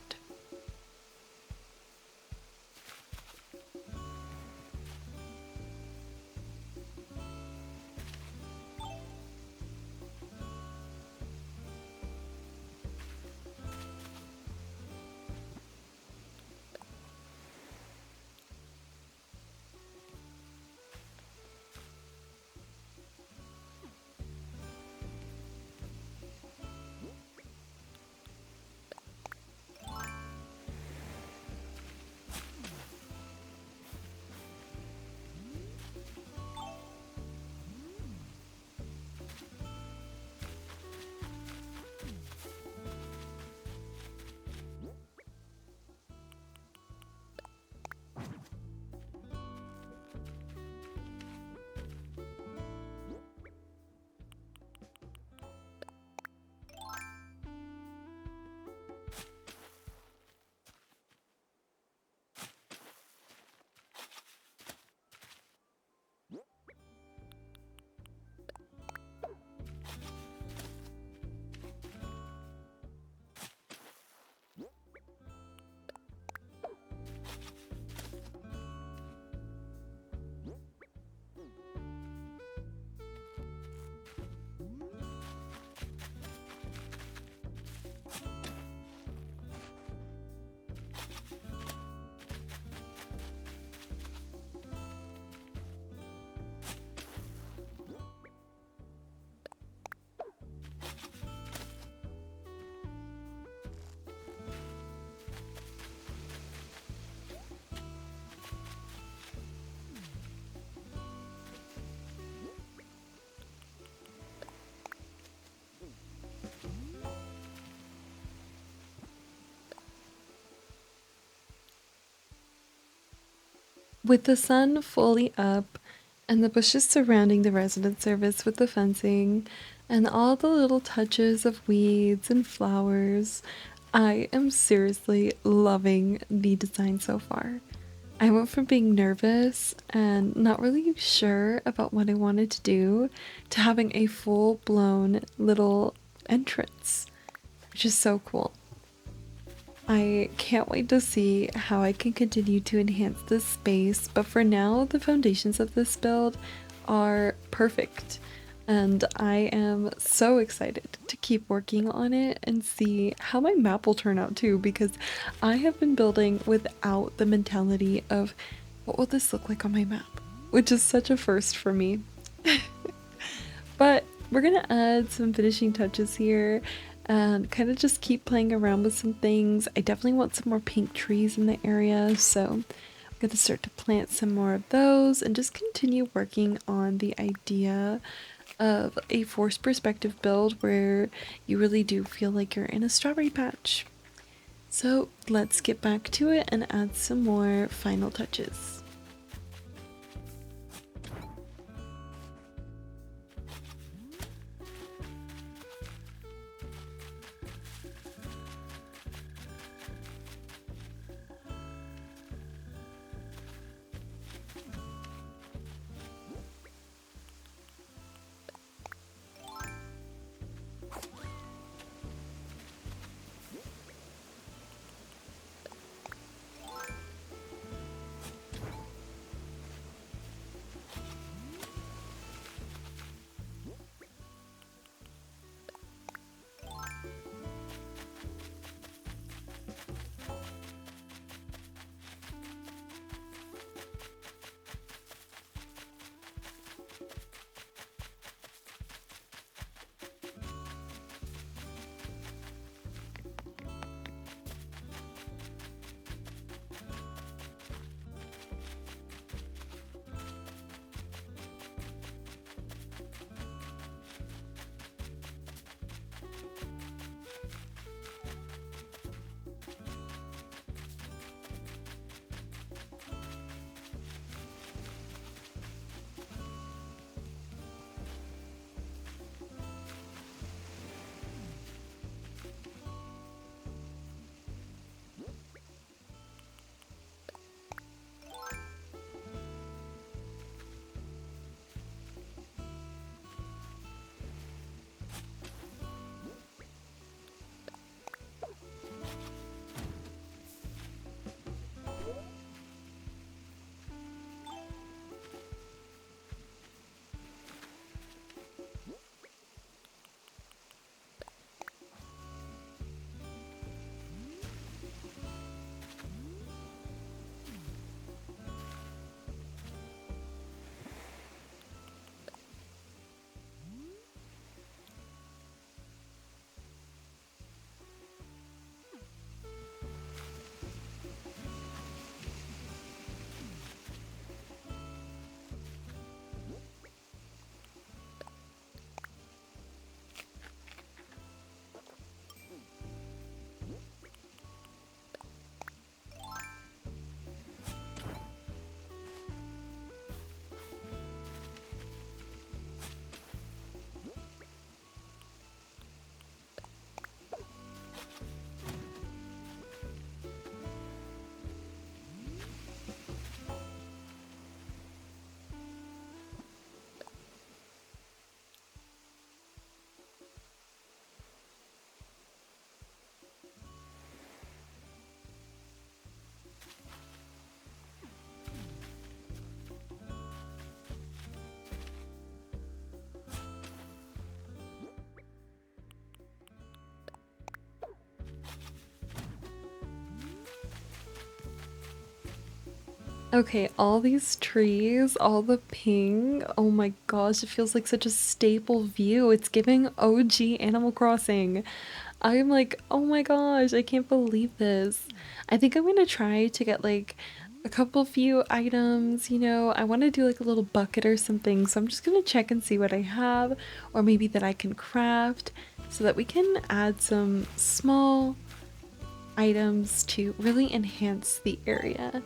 S2: With the sun fully up and the bushes surrounding the resident service with the fencing and all the little touches of weeds and flowers, I am seriously loving the design so far. I went from being nervous and not really sure about what I wanted to do to having a full-blown little entrance, which is so cool. I can't wait to see how I can continue to enhance this space, but for now the foundations of this build are perfect and I am so excited to keep working on it and see how my map will turn out too, because I have been building without the mentality of what will this look like on my map, which is such a first for me. But we're gonna add some finishing touches here and kind of just keep playing around with some things. I definitely want some more pink trees in the area, so I'm gonna start to plant some more of those and just continue working on the idea of a forced perspective build where you really do feel like you're in a strawberry patch. So let's get back to it and add some more final touches. Okay, all these trees, all the ping. Oh my gosh, it feels like such a staple view. It's giving OG Animal Crossing. I'm like, oh my gosh, I can't believe this. I think I'm gonna try to get like a couple few items, you know. I want to do like a little bucket or something, so I'm just gonna check and see what I have, or maybe that I can craft so that we can add some small items to really enhance the area.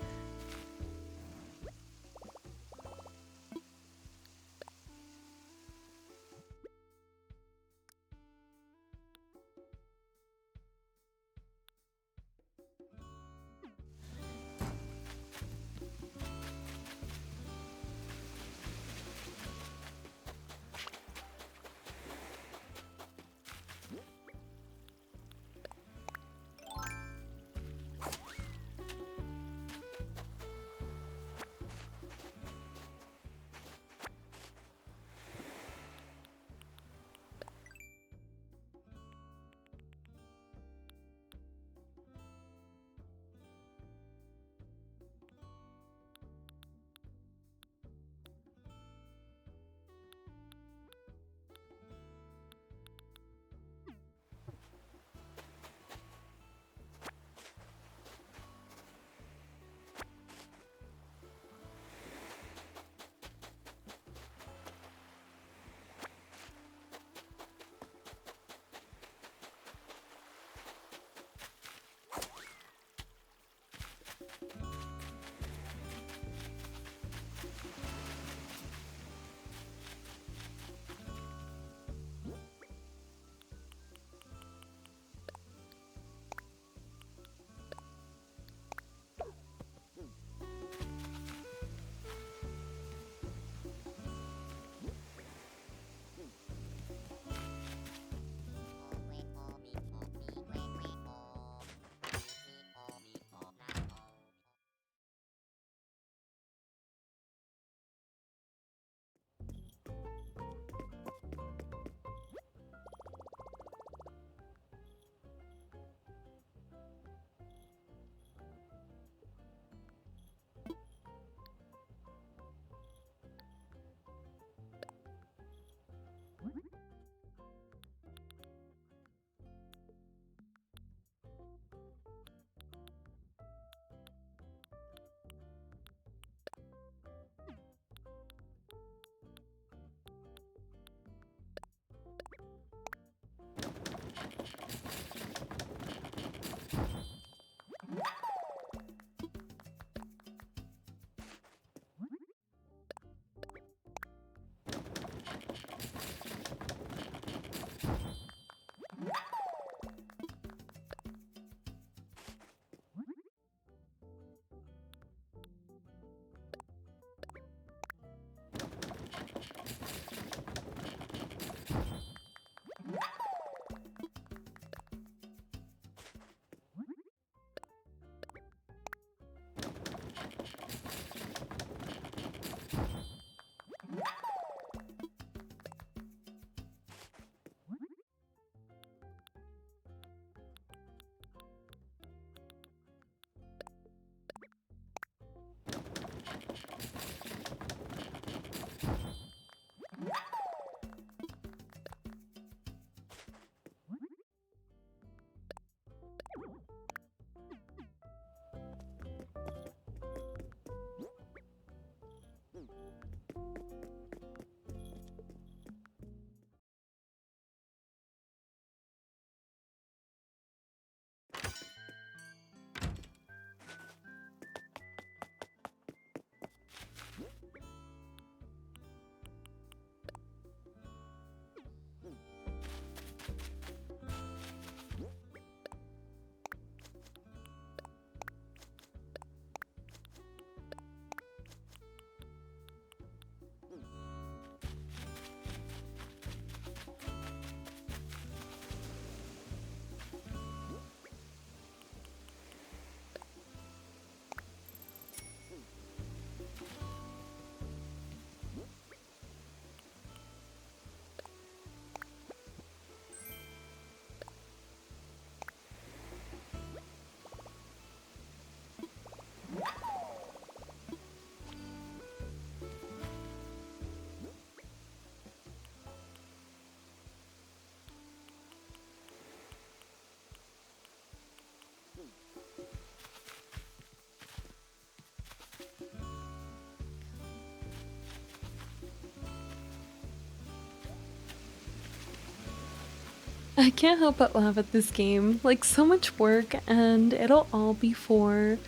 S2: I can't help but laugh at this game. Like, so much work, and it'll all be for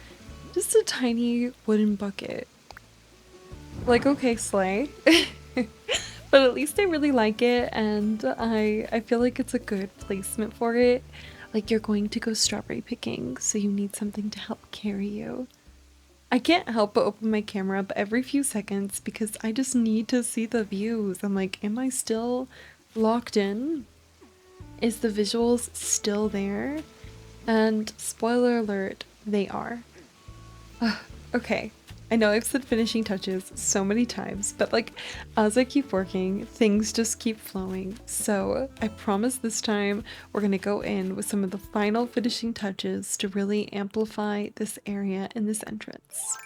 S2: just a tiny wooden bucket. Like, okay, slay. But at least I really like it, and I feel like it's a good placement for it. Like, you're going to go strawberry picking, so you need something to help carry you. I can't help but open my camera up every few seconds because I just need to see the views. I'm like, am I still locked in? Is the visuals still there? And spoiler alert, they are. Okay, I know I've said finishing touches so many times, but like, as I keep working, things just keep flowing. So I promise this time we're gonna go in with some of the final finishing touches to really amplify this area and this entrance.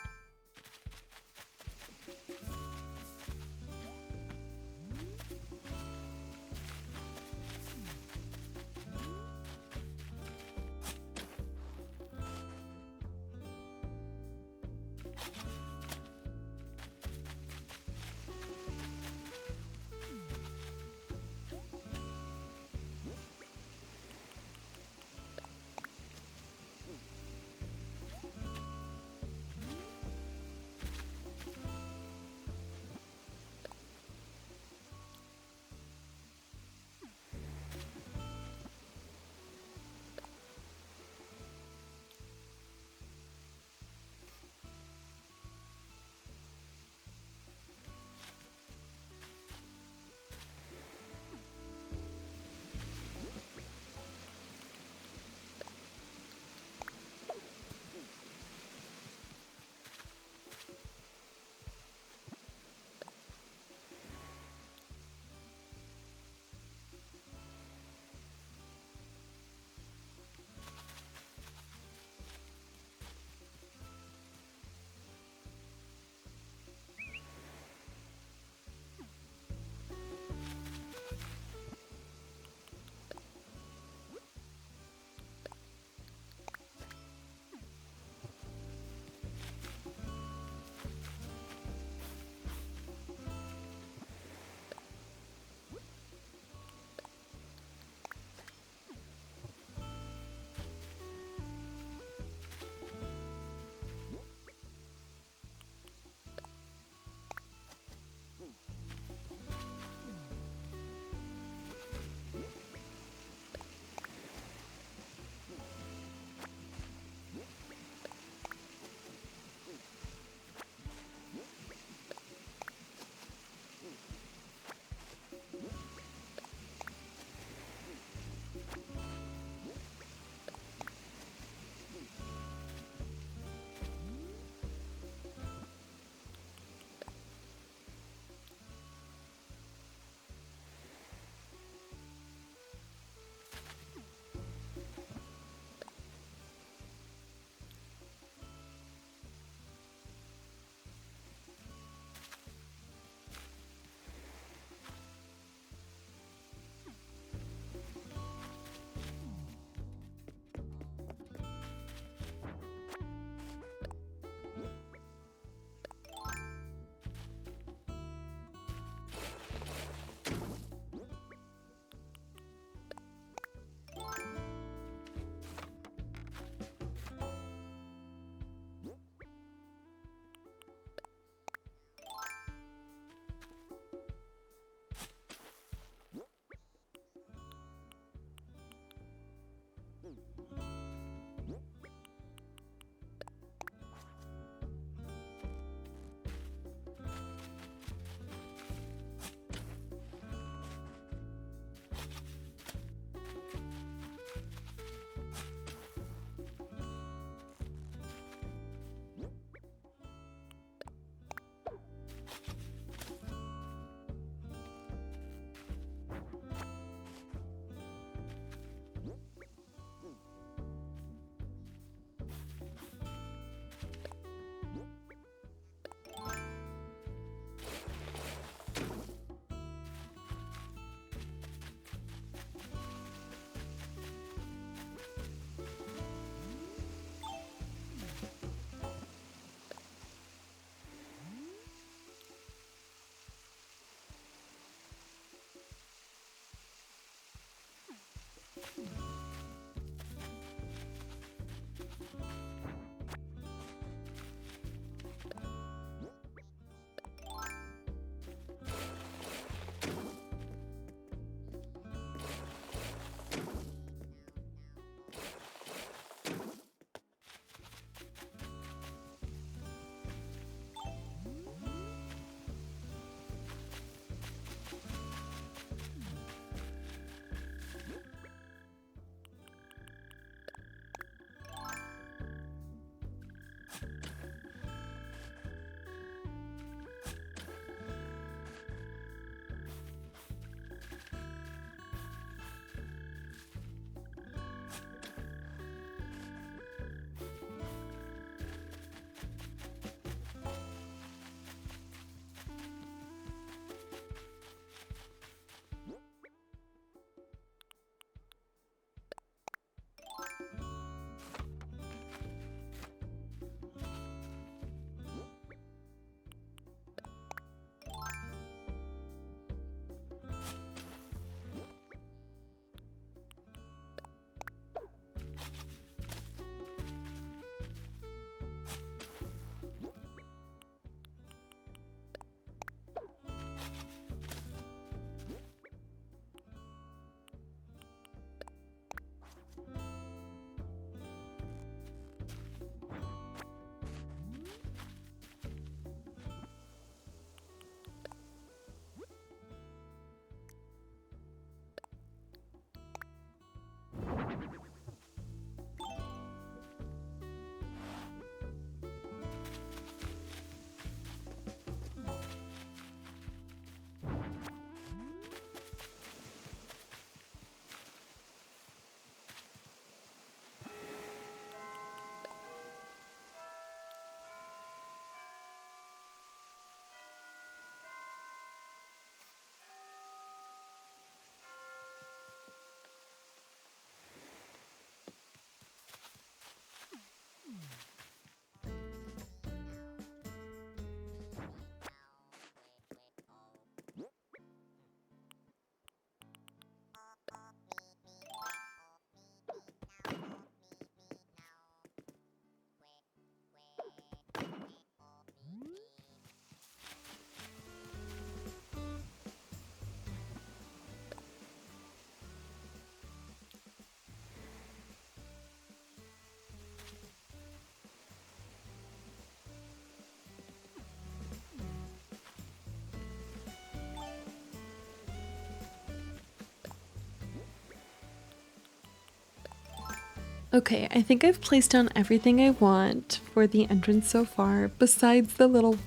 S2: Okay, I think I've placed down everything I want for the entrance so far, besides the little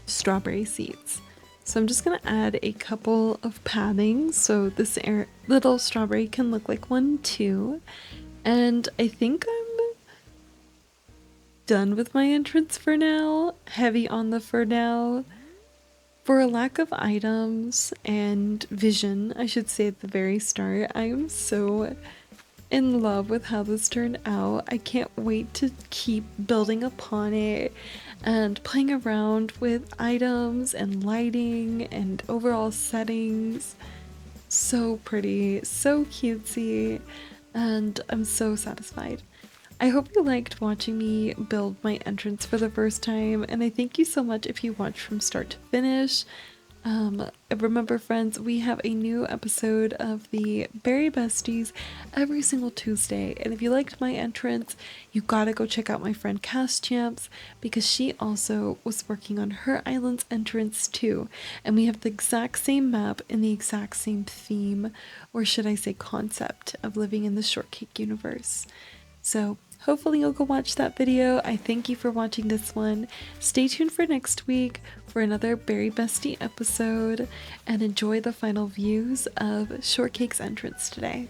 S2: strawberry seeds. So I'm just gonna add a couple of pathings so this little strawberry can look like one too. And I think I'm done with my entrance for now. Heavy on the for now. For a lack of items and vision, I should say at the very start, I am so in love with how this turned out. I can't wait to keep building upon it and playing around with items and lighting and overall settings. So pretty, so cutesy, and I'm so satisfied. I hope you liked watching me build my entrance for the first time, and I thank you so much if you watched from start to finish. Remember friends, we have a new episode of the Berry Besties every single Tuesday, and if you liked my entrance, you gotta go check out my friend Cast Champs, because she also was working on her island's entrance too, and we have the exact same map and the exact same theme, or should I say concept, of living in the Shortcake universe. So hopefully you'll go watch that video. I thank you for watching this one. Stay tuned for next week for another Berry Bestie episode, and enjoy the final views of Shortcake's entrance today.